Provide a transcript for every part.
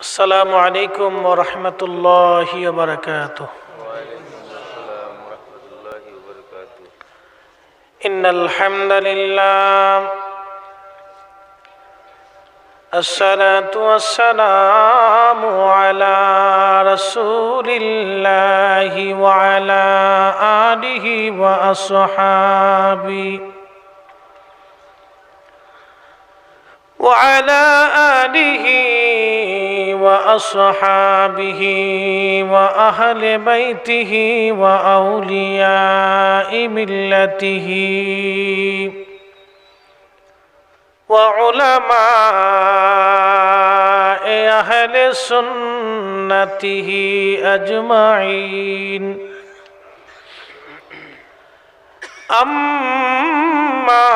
السلام عليكم ورحمة الله وبركاته. وعليكم السلام ورحمة الله وبركاته. إن الحمد لله الصلاة والسلام على رسول الله وعلى آله وأصحابه وأهل بيته وأولياء ملته وعلماء أهل سنته أجمعين. أما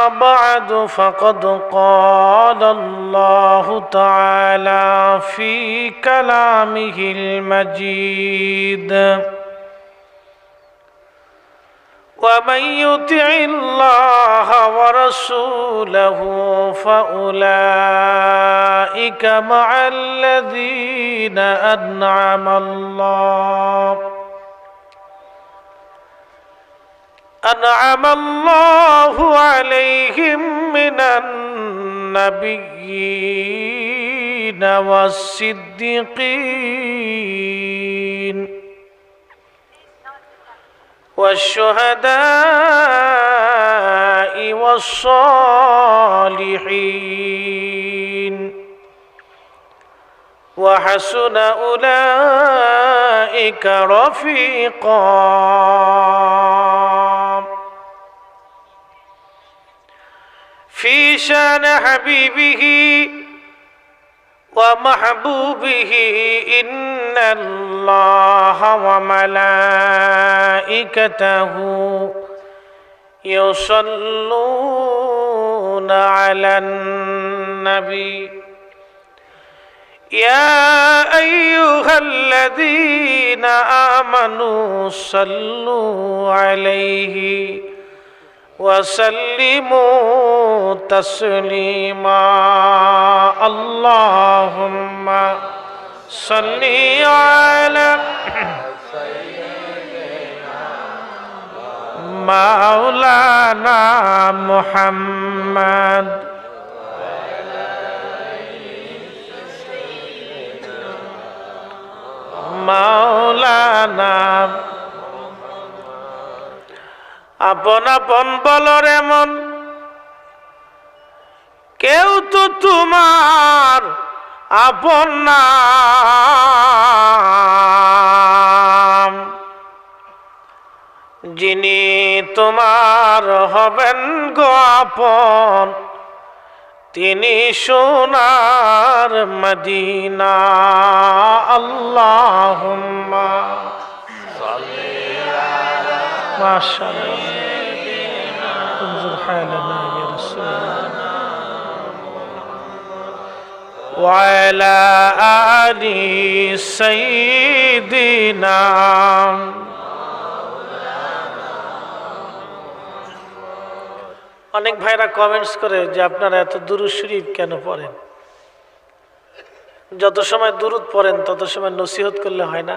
بعد فقد قال الله تعالى في كلامه المجيد: ومن يطع الله ورسوله فأولئك مع الذين أنعم الله عليهم من النبيين والصديقين والشهداء والصالحين وحسن أولئك رفيقا. في شان حبيبه ومحبوبه إن الله وملائكته يصلون على النبي يا أيها الذين آمنوا صلوا عليه وسلموا تسليما. اللهم صل على مولانا محمد مولانا. আপন আপন বলর এমন কেউ তো তোমার আপন না, যিনি তোমার হবেন গো আপন তিনি সোনার মদিনা। আল্লাহুম্মা সাল্লি আলা মাশাআল্লাহ انظر حالنا يا رسول الله وعلى آل سيدنا. অনেক ভাইরা কমেন্টস করে যে আপনারা এত দুরূদ শরীফ কেন পড়েন? যত সময় দুরূদ পড়েন তত সময় নসিহত করলে হয় না?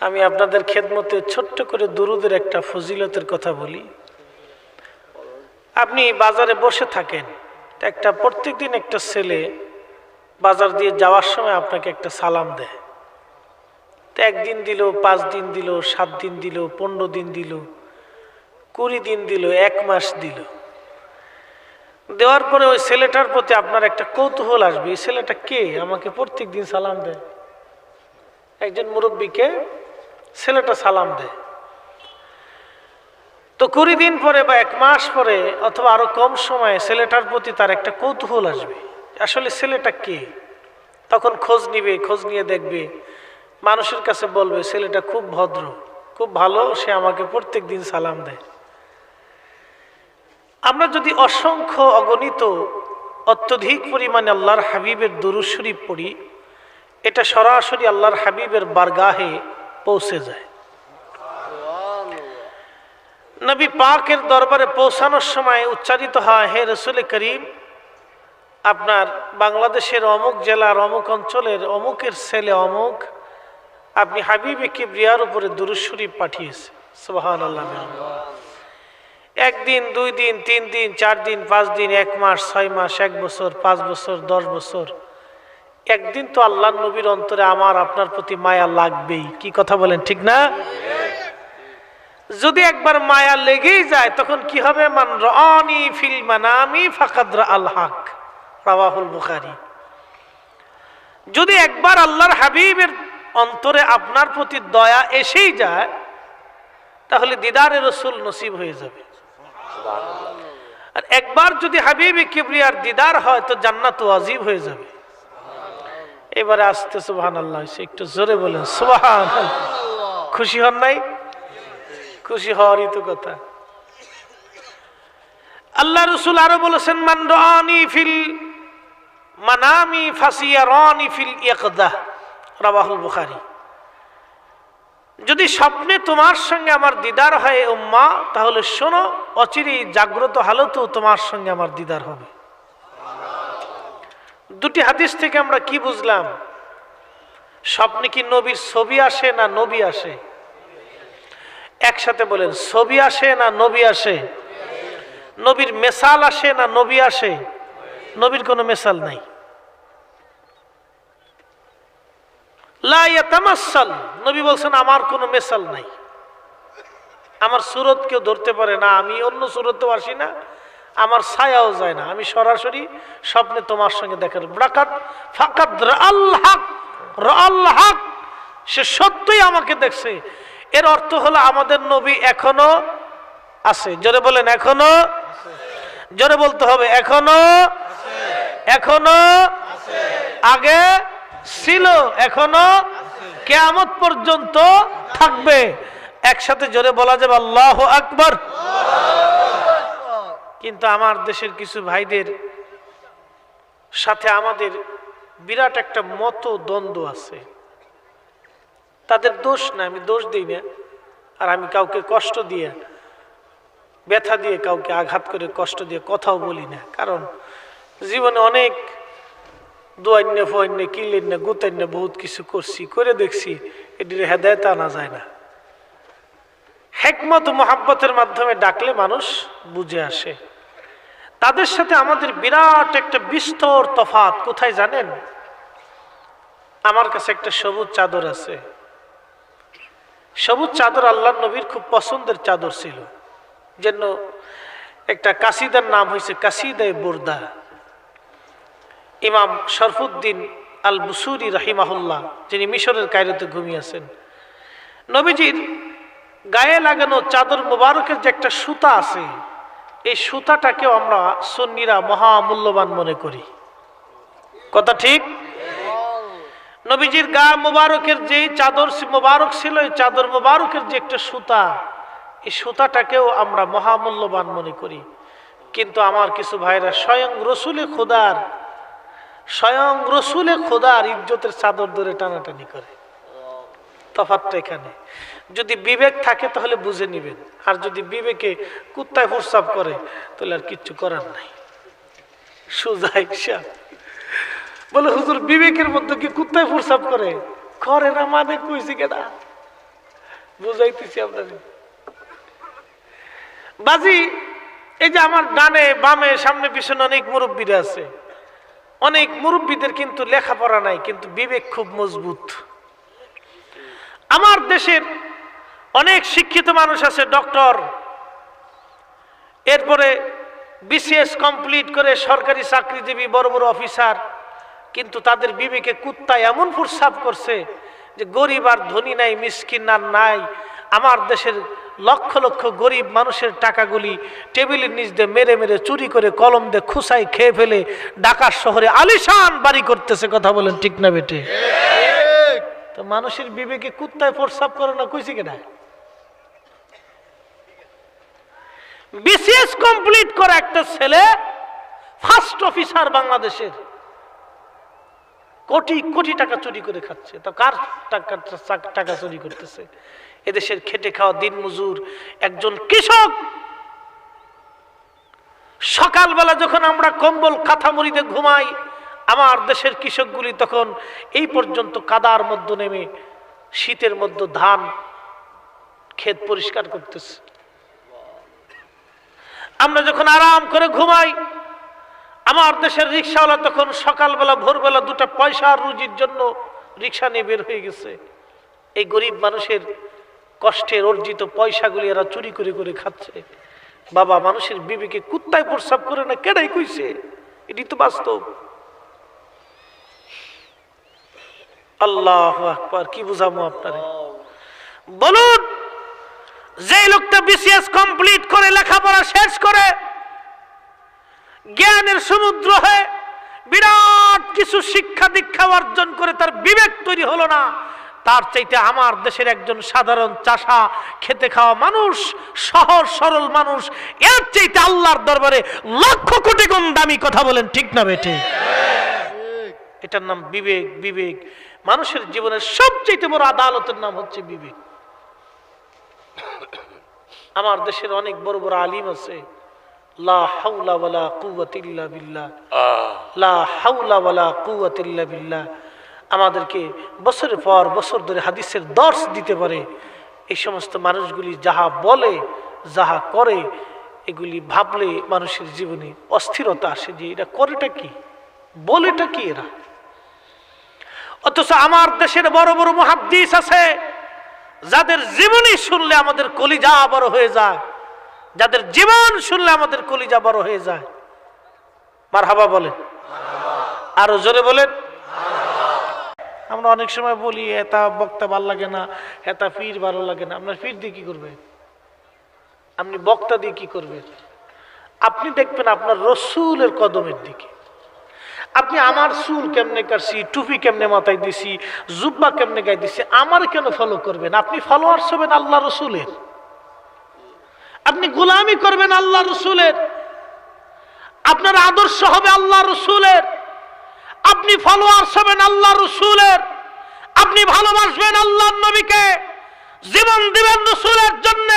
আমি আপনাদের খেদমতে ছোট্ট করে দুরূদের একটা ফজিলতের কথা বলি। আপনি বাজারে বসে থাকেন, প্রত্যেকদিন একটা ছেলে বাজার দিয়ে যাওয়ার সময় আপনাকে একটা সালাম দেয়। তো একদিন দিল, 5 দিন দিল, 7 দিন দিল, 15 দিন দিল, 20 দিন দিল, 1 মাস দিল। দেওয়ার পরে ওই ছেলেটার প্রতি আপনার একটা কৌতূহল আসবে, এই ছেলেটা কে আমাকে প্রত্যেক দিন সালাম দেয়। একজন মুরব্বীকে ছেলেটা সালাম দেয়। তো 20 দিন পরে বা 1 মাস পরে অথবা আরো কম সময়ে ছেলেটার প্রতি তার একটা কৌতূহল আসবে, আসলে ছেলেটা কে। তখন খোঁজ নিবে, খোঁজ নিয়ে দেখবে, মানুষের কাছে বলবে ছেলেটা খুব ভদ্র, খুব ভালো, সে আমাকে প্রত্যেক দিন সালাম দেয়। আমরা যদি অসংখ্য অগণিত অত্যধিক পরিমাণে আল্লাহর হাবিবের দুরূদ শরীফ পড়ি, এটা সরাসরি আল্লাহর হাবিবের বারগাহে পৌঁছে যায়। নবী পাকের দরবারে পৌঁছানোর সময় উচ্চারিত হয়, হে রাসূল করিম আপনার বাংলাদেশের অমুক জেলার অমুক অঞ্চলের অমুকের ছেলে অমুক আপনি হাবিবে কিবরিয়ার উপরে দুরূদ শরীফ পাঠিয়েছে, সুবহানাল্লাহ। একদিন, 2 দিন, 3 দিন, 4 দিন, 5 দিন, 1 মাস, 6 মাস, 1 বছর, 5 বছর, 10 বছর, একদিন তো আল্লাহর নবীর অন্তরে আমার আপনার প্রতি মায়া লাগবেই। কি কথা বলেন, ঠিক না? যদি একবার মায়া লেগেই যায় তখন কি হবে? মান রাআনি ফিল মানামি ফাকাদ রাআল হক, রাওয়াহুল বুখারী। যদি একবার আল্লাহর হাবিবের অন্তরে আপনার প্রতি দয়া এসেই যায় তাহলে দিদারে রাসূল নসিব হয়ে যাবে। আর একবার যদি হাবিবে কিবরিয়ার দিদার হয় তো জান্নাত ওয়াজিব হয়ে যাবে। এবারে আসতে সুবহানাল্লাহ, একটু জোরে বলেন সুবহানাল্লাহ। খুশি হন নাই? খুশি হওয়ারই তো কথা। আল্লাহ রাসূল আরো বলেছেন, মান রাআনি ফিল মানামি ফাসিয়ারানি ফিল ইকদা, রাওয়াহুল বুখারী। যদি স্বপ্নে তোমার সঙ্গে আমার দিদার হয় উম্মা, তাহলে শোনো অচিরেই জাগ্রত হালতেও তোমার সঙ্গে আমার দিদার হবে। দুটি হাদিস থেকে আমরা কি বুঝলাম? স্বপ্নে কি নবীর ছবি আসে না নবী আসে? একসাথে বলেন, ছবি আসে না নবী আসে? নবীর মেসাল আসে না নবী আসে? নবীর কোনো মেসাল নাই। লা ইয়াতামাসসাল, নবী বলছেন আমার কোনো মেসাল নাই, আমার সুরত কেউ ধরতে পারে না, আমি অন্য সুরতেও আসি না, আমার ছায়াও যায় না, আমি সরাসরি স্বপ্নে তোমার সঙ্গে দেখা। ব্রাকাত ফাকাদ রাআল হক, রাআল হক, সে সত্যই আমাকে দেখছে। এর অর্থ হলো আমাদের নবী এখনো আছে। জোরে বলেন এখনো, জোরে বলতে হবে এখনো, এখনো আগে ছিল, এখনো কিয়ামত পর্যন্ত থাকবে। একসাথে জোরে বলা যাবে আল্লাহু আকবার। কিন্তু আমার দেশের কিছু ভাইদের সাথে আমাদের বিরাট একটা মত দ্বন্দ্ব আছে। তাদের দোষ না, আমি দোষ দিই না, আর আমি কাউকে কষ্ট দিয়ে, ব্যথা দিয়ে, কাউকে আঘাত করে কষ্ট দিয়ে কথাও বলি না। কারণ জীবনে অনেক দোয়াইন্যে ফোয়াইন্যে কিলেন্যে গুতাইন্যে বহুত কিছু করছি, করে দেখছি এটির হেদায়েত আনা যায় না। হিকমত ও মুহাব্বতের মাধ্যমে ডাকলে মানুষ বুঝে আসে। তাদের সাথে আমাদের বিরাট একটা বিস্তর তফাৎ কোথায় জানেন? আমার কাছে একটা সবুজ চাদর আছে। সবুজ চাদর আল্লাহর নবীর খুব পছন্দের চাদর ছিল, যেন একটা কাসিদার নাম হয়েছে কাসিদায়ে বুরদা। ইমাম শরফুদ্দিন আল বুসুরি রাহিমাহুল্লাহ, যিনি মিশরের কায়রোতে ঘুমিয়েছেন, নবীজির গায়ে লাগানো চাদর মুবারকের যে একটা সুতা আছে, এই সুতাটাকেও আমরা সুন্নিরা মহামূল্যবান মনে করি। কথা ঠিক? নবীজির গা মুবারকের যে চাদর মুবারক ছিল, এই চাদর মুবারকের যে একটা সুতা, এই সুতাটাকেও আমরা মহামূল্যবান মনে করি। কিন্তু আমার কিছু ভাইরা স্বয়ং রসুলে খোদার ইজ্জতের চাদর ধরে টানাটানি করে। তফাৎটা এখানে। যদি বিবেক থাকে তাহলে বুঝে নিবেন, আর যদি বিবেকে কুত্তায় প্রস্রাব করে তাহলে আর কিচ্ছু করার নাই। সোজা হিসাব। বলে হুজুর বিবেকের মধ্যে কি কুত্তায় প্রস্রাব করে? করে না মানে কইছি কেনা, বুঝাইতেছি আপনাদের বাজি। এই যে আমার ডানে বামে সামনে পিছনে অনেক মুরব্বীরা আছে, অনেক মুরব্বীদের কিন্তু লেখাপড়া নাই, কিন্তু বিবেক খুব মজবুত। আমার দেশের অনেক শিক্ষিত মানুষ আছে, ডক্টর, এরপরে বিসিএস কমপ্লিট করে সরকারি চাকরিজীবী, বড় বড় অফিসার, কিন্তু তাদের বিবেকে কুত্তা এমন প্রস্রাব করছে যে গরিব আর ধনী নাই, মিসকিন আর নাই। আমার দেশের লক্ষ লক্ষ গরিব মানুষের টাকাগুলি টেবিলের নিচ দিয়ে মেরে মেরে চুরি করে কলম দিয়ে খুসাই খেয়ে ফেলে ঢাকা শহরে আলিশান বাড়ি করতেছে। কথা বলেন ঠিক না বেটে? তো মানুষের বিবেকে কুত্তায় প্রস্রাব করে না কইছি কেনা? বিসিএস কমপ্লিট করা একটা ছেলে ফার্স্ট অফিসার বাংলাদেশের, কোটি কোটি টাকা চুরি করে খাচ্ছে। তো কার টাকা চুরি করতেছে? এদেশের খেটে খাওয়া দিন মজুর একজন কৃষক সকালবেলা যখন আমরা কম্বল কাঁথা মুড়িতে ঘুমাই, আমার দেশের কৃষকগুলি তখন এই পর্যন্ত কাদার মধ্যে নেমে শীতের মধ্যে ধান ক্ষেত পরিষ্কার করতেছে। আমরা যখন আরাম করে ঘুমাই, আমার দেশের রিক্সাওয়ালা তখন সকালবেলা ভোরবেলা 2টা পয়সা রুজির জন্য রিক্সা নিয়ে বের হয়ে গেছে। এই গরিব মানুষের কষ্টের অর্জিত পয়সাগুলি এরা চুরি করে করে খাচ্ছে। বাবা, মানুষের বিবেকে কুত্তায় প্রস্রাব করে না, কেডাই কইছে? এটি তো বাস্তব। আল্লাহু আকবার, কি বুঝাবো আপনারে? বলুন, যে লোকটা বিসিএস কমপ্লিট করে লেখাপড়া শেষ করে জ্ঞানের সমুদ্র হয়ে বিরাট কিছু শিক্ষা দীক্ষা অর্জন করে তার বিবেক তৈরি হলো না, তার চাইতে আমার দেশের একজন সাধারণ চাষা খেতে খাওয়া মানুষ, সহজ সরল মানুষ, এর চাইতে আল্লাহর দরবারে লক্ষ কোটি গুণ দামি। কথা বলেন ঠিক না বেঠে? এটার নাম বিবেক। বিবেক মানুষের জীবনের সবচেয়ে বড় আদালতের নাম হচ্ছে বিবেক। আমার দেশের অনেক বড় বড় আলিম আছে, লা হাওলা ওয়ালা কুওয়াতা ইল্লা বিল্লাহ, লা হাওলা ওয়ালা কুওয়াতা ইল্লা বিল্লাহ, আমাদেরকে বছরের পর বছর ধরে হাদিসের দর্শ দিতে পারে। এই সমস্ত মানুষগুলি যাহা বলে যাহা করে, এগুলি ভাবলে মানুষের জীবনে অস্থিরতা আসে যে এটা করেটা কি, বলেটা কি এরা। অথচ আমার দেশের বড় বড় মুহাদ্দিস আছে, যাদের জীবনী শুনলে আমাদের কলিজা বড় হয়ে যায়, যাদের জীবন শুনলে আমাদের কলিজা বড় হয়ে যায়। মারহাবা বলেন, আরো জোরে বলেন। আমরা অনেক সময় বলি এটা বক্তা ভালো লাগে না, এটা পীর ভালো লাগে না। আপনার পীর দিয়ে কি করবে? আপনি বক্তা দিয়ে কি করবেন? আপনি দেখবেন আপনার রসুলের কদমের দিকে। আপনি আমার চুল কেমনে কাটছি, টুপি কেমনে মাথায় দিছি, জুব্বা কেমনে গায়ে দিছি, আমার কেন ফলো করবেন? আপনি ফলোয়ার্স হবেন আল্লাহ রসুলের, আপনি গোলামি করবেন আল্লাহ রসুলের, আপনার আদর্শ হবে আল্লাহ রসুলের, আপনি ফলোয়ার্স হবেন আল্লাহ রসুলের, আপনি ভালোবাসবেন আল্লাহ নবীকে, জীবন দিবেন রসুলের জন্য,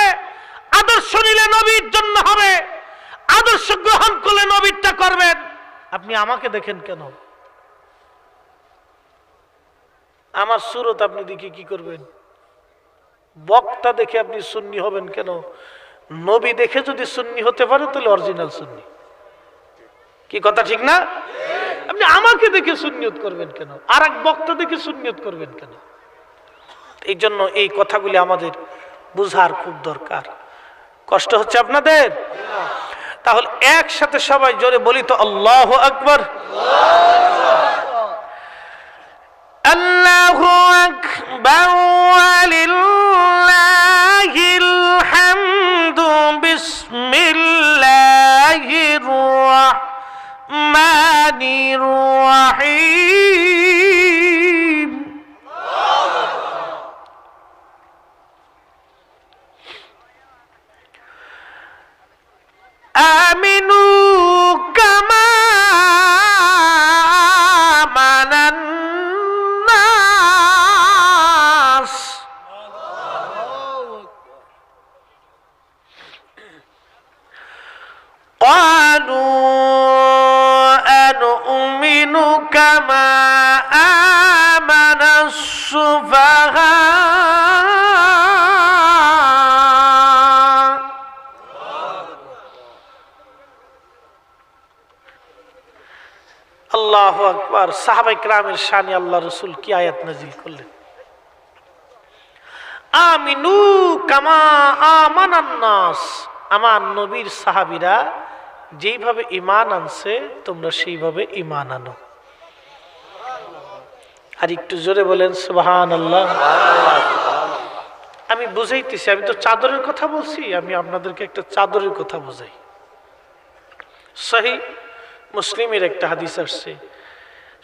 আদর্শ নিলে নবীর জন্য হবে, আদর্শ গ্রহণ করলে নবীরটা করবেন। আপনি আমাকে দেখেন কেন? আমার সুরত আপনি দেখে কি করবেন? বক্তা দেখে আপনি সুন্নি হবেন কেন? নবী দেখে যদি সুন্নি হতে পারে তাহলে অরিজিনাল সুন্নি। কি কথা ঠিক না? আপনি আমাকে দেখে সুন্নিয়ত করবেন কেন? আর এক বক্তা দেখে সুন্নিয়ত করবেন কেন? এই জন্য এই কথাগুলি আমাদের বুঝার খুব দরকার। কষ্ট হচ্ছে আপনাদের? তাহলে একসাথে সবাই জোরে বলি তো আল্লাহু আকবার। আল্লাহু আকবার ওয়ালিল্লাহিল হামদু বিসমিল্লাহির রাহমানির রাহিম। আমিনু কামা আমানান নাস। ক্বালু আনুমিনু কামা আমানাস সুফাহা। আল্লাহু আকবার। সাহাবায়ে কেরামের শানে আল্লাহ রাসূল কি আয়াত নাযিল করলেন? আমিনু কামা আমানান নাস, আমার নবীর সাহাবীরা যেইভাবে ঈমান আনছে তোমরা সেইভাবে ঈমান আনো। আর একটু জোরে বলেন সুবহানাল্লাহ। আমি বুঝাইতেছি, আমি তো চাদরের কথা বলছি, আমি আপনাদেরকে একটা চাদরের কথা বুঝাই। সহিহ মুসলিমের একটা হাদিস আসছে,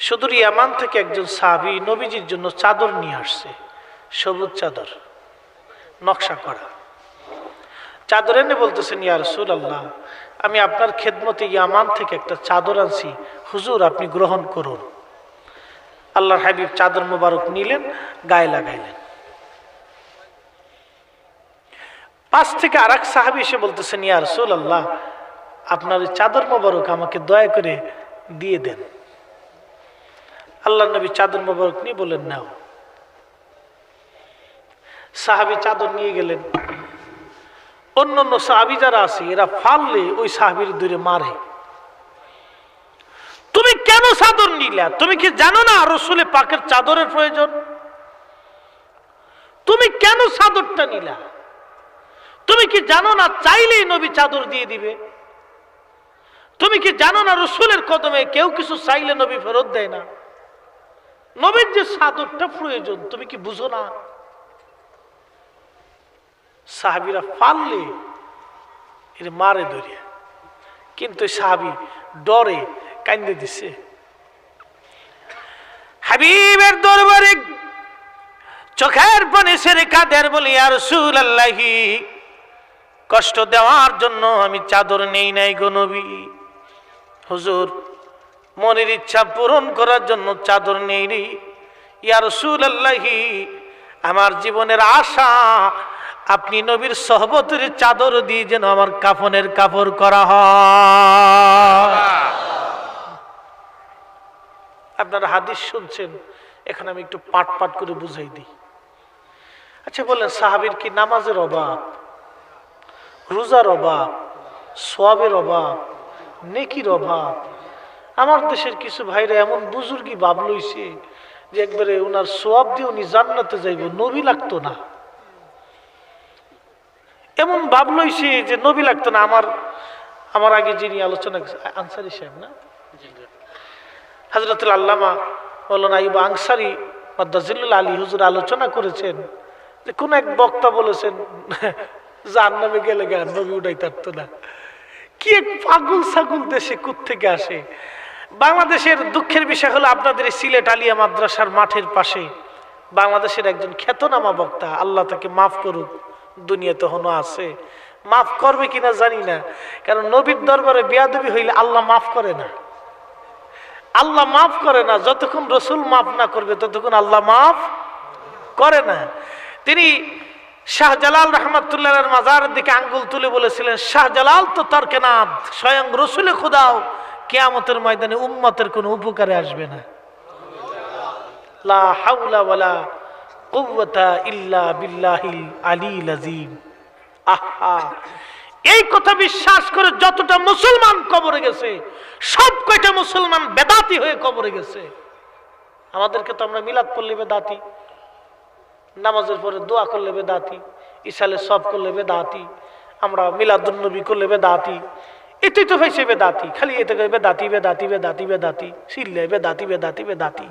সুদূর ইয়ামান থেকে একজন সাহাবী নবীজির জন্য চাদর নিয়ে আসছে, সবুজ চাদর নকশা করা চাদর এনে বলতেছেন, ইয়া রাসূলুল্লাহ, আমি আপনার খেদমতে ইয়ামান থেকে একটা চাদর আনছি, হুজুর আপনি গ্রহণ করুন। আল্লাহর হাবিব চাদর মোবারক নিলেন, গায়ে লাগাইলেন। পাশ থেকে আরেক সাহাবী এসে বলতেছেন, ইয়া রাসূলুল্লাহ, আপনার ওই চাদর মোবারক আমাকে দয়া করে দিয়ে দেন। আল্লাহ নবী চাদর মোবারক নিয়ে বলেন, নাও। সাহাবী চাদর নিয়ে গেলেন। অন্য অন্য সাহাবী যারা আছে এরা ফাললে ওই সাহাবীর দূরে মারে। তুমি কেন চাদর নিলা? তুমি কি জানো না রাসূল পাকের চাদরের প্রয়োজন? তুমি কেন চাদরটা নিলা? তুমি কি জানো না চাইলেই নবী চাদর দিয়ে দিবে? তুমি কি জানো না রাসূলের কদমে কেউ কিছু চাইলে নবী ফেরত দেয় না? নবীর যে চাদরটা প্রয়োজন তুমি কি বুঝো না? সাহাবীরা ফাললে এর মারে ধরে, কিন্তু সাহাবী ডরে কান্দে দিছে। হাবিবের দরবারে চোখের পানি ছেড়ে কাঁদের বলি, ইয়া রাসূলুল্লাহ, কষ্ট দেওয়ার জন্য আমি চাদর নেই নাই গো নবী। হুজুর, মনের ইচ্ছা পূরণ করার জন্য চাদর নেই রে। ইয়া রাসূলুল্লাহ, আমার জীবনের আশা আপনি নবীর সহবতের চাদর দিয়ে যেন আমার কাফনের কাপড় করা হয়। আপনারা হাদিস শুনছেন, এখানে আমি একটু পাট পাট করে বুঝাই দিই। আচ্ছা বলেন, সাহাবীর কি নামাজের অভাব, রোজার অভাব, সওয়াবের অভাব, নেকির অভাব? আমার দেশের কিছু ভাইরা এমন বুজুর্গি ভাব লইছে যে একবারে ওনার সওয়াব দিয়ে উনি জান্নাতে যাইব, নবী লাগতো না। এমন ভাব লইছে যে নবী লাগতো না। আমার আগে যিনি আলোচনা, আনসারী সাহেব না, হযরতুল আল্লামা মাওলানা আইয়ুব আনসারী মাদ্দাজিল্লুল আলী হুজুর আলোচনা করেছেন যে কোন এক বক্তা বলেছেন জাহান্নামে গেলে গান নবী উঠাই থাকতো না। কি এক পাগল ছাগল দেশে কোত্থেকে আসে। বাংলাদেশের দুঃখের বিষয় হলো আপনাদের সিলেট আলিয়া মাদ্রাসার মাঠের পাশে বাংলাদেশের একজন খ্যাতনামা বক্তা, আল্লাহ তাকে মাফ করুক, দুনিয়াতে হনো আছে, মাফ করবে কিনা জানি না, কারণ নবীর দরবারে বেয়াদবি হইলে আল্লাহ মাফ করে না। আল্লাহ মাফ করে না, যতক্ষণ রসুল মাফ না করবে ততক্ষণ আল্লাহ মাফ করে না। তিনি শাহজালাল রহমাতুল্লাহর মাজারের দিকে আঙ্গুল তুলে বলেছিলেন, শাহজালাল তো তরকেনাদ, স্বয়ং রসুলে খুদাও কিয়ামতের ময়দানে উম্মতের কোনো উপকারে আসবে না। লা হাওলা ওয়ালা কুওয়াতা ইল্লা বিল্লাহিল আলিল আযীম। আহা, এই কথা বিশ্বাস করে যতটা মুসলমান কবরে গেছে, সব কয়টা মুসলমান বেদাতি হয়ে কবরে গেছে। আমাদেরকে তো আমরা মিলাদ পড়লে বেদাতি, নামাজের পরে দোয়া করলে বেদাতি, ইসালে সব করলে বেদাতি, আমরা মিলাদুন নবী করলে বেদাতি, এটাই তো হয়েছে বেদাতি। খালি এতে বেদাতি বেদাতি বেদাতি বেদাতি, শিল্লে বেদাতি বেদাতি বেদাতি।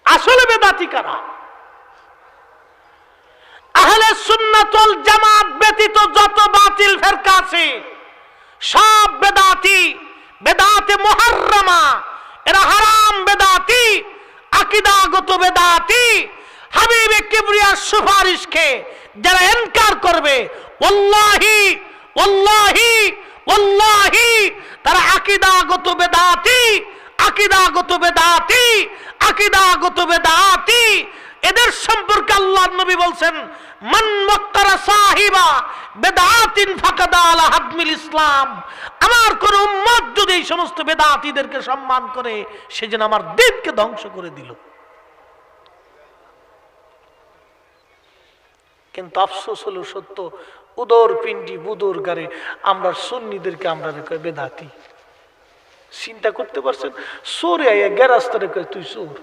আসলে বেদাতি কারা? আহলে সুন্নাত ওয়াল জামাত ব্যতীত যত বাতিল ফিরকা আছে সব বেদাতি, বেদাতে মুহাররামা, এরা হারাম বেদাতি, আকীদাগত বেদাতি। হাবিবে কিবরিয়ার সুপারিশকে যারা ইনকার করবে, ওয়াল্লাহি ওয়াল্লাহি ওয়াল্লাহি তারা আকীদাগত বেদাতি, আকীদাগত বেদাতি, আকীদাগত বেদাতি। এদের সম্পর্কে আল্লাহর নবী বলছেন, মান ওয়াক্কারা সাহিবা বেদাতিন ফাকাদ আলা হাদমিল ইসলাম। আমার কোন উম্মত যদি এই সমস্ত বেদাতীদেরকে সম্মান করে, সে যেন আমার দ্বীনকে ধ্বংস করে দিল। কিন্তু আফসোস হলো সত্য, উদর পিন্ডি বুদর গারে আমরা সুন্নিদেরকে আমরা বেদাতি। চিন্তা করতে পারছেন? সোরে আইয়া গেরাস্তরে কয় তুই চোর,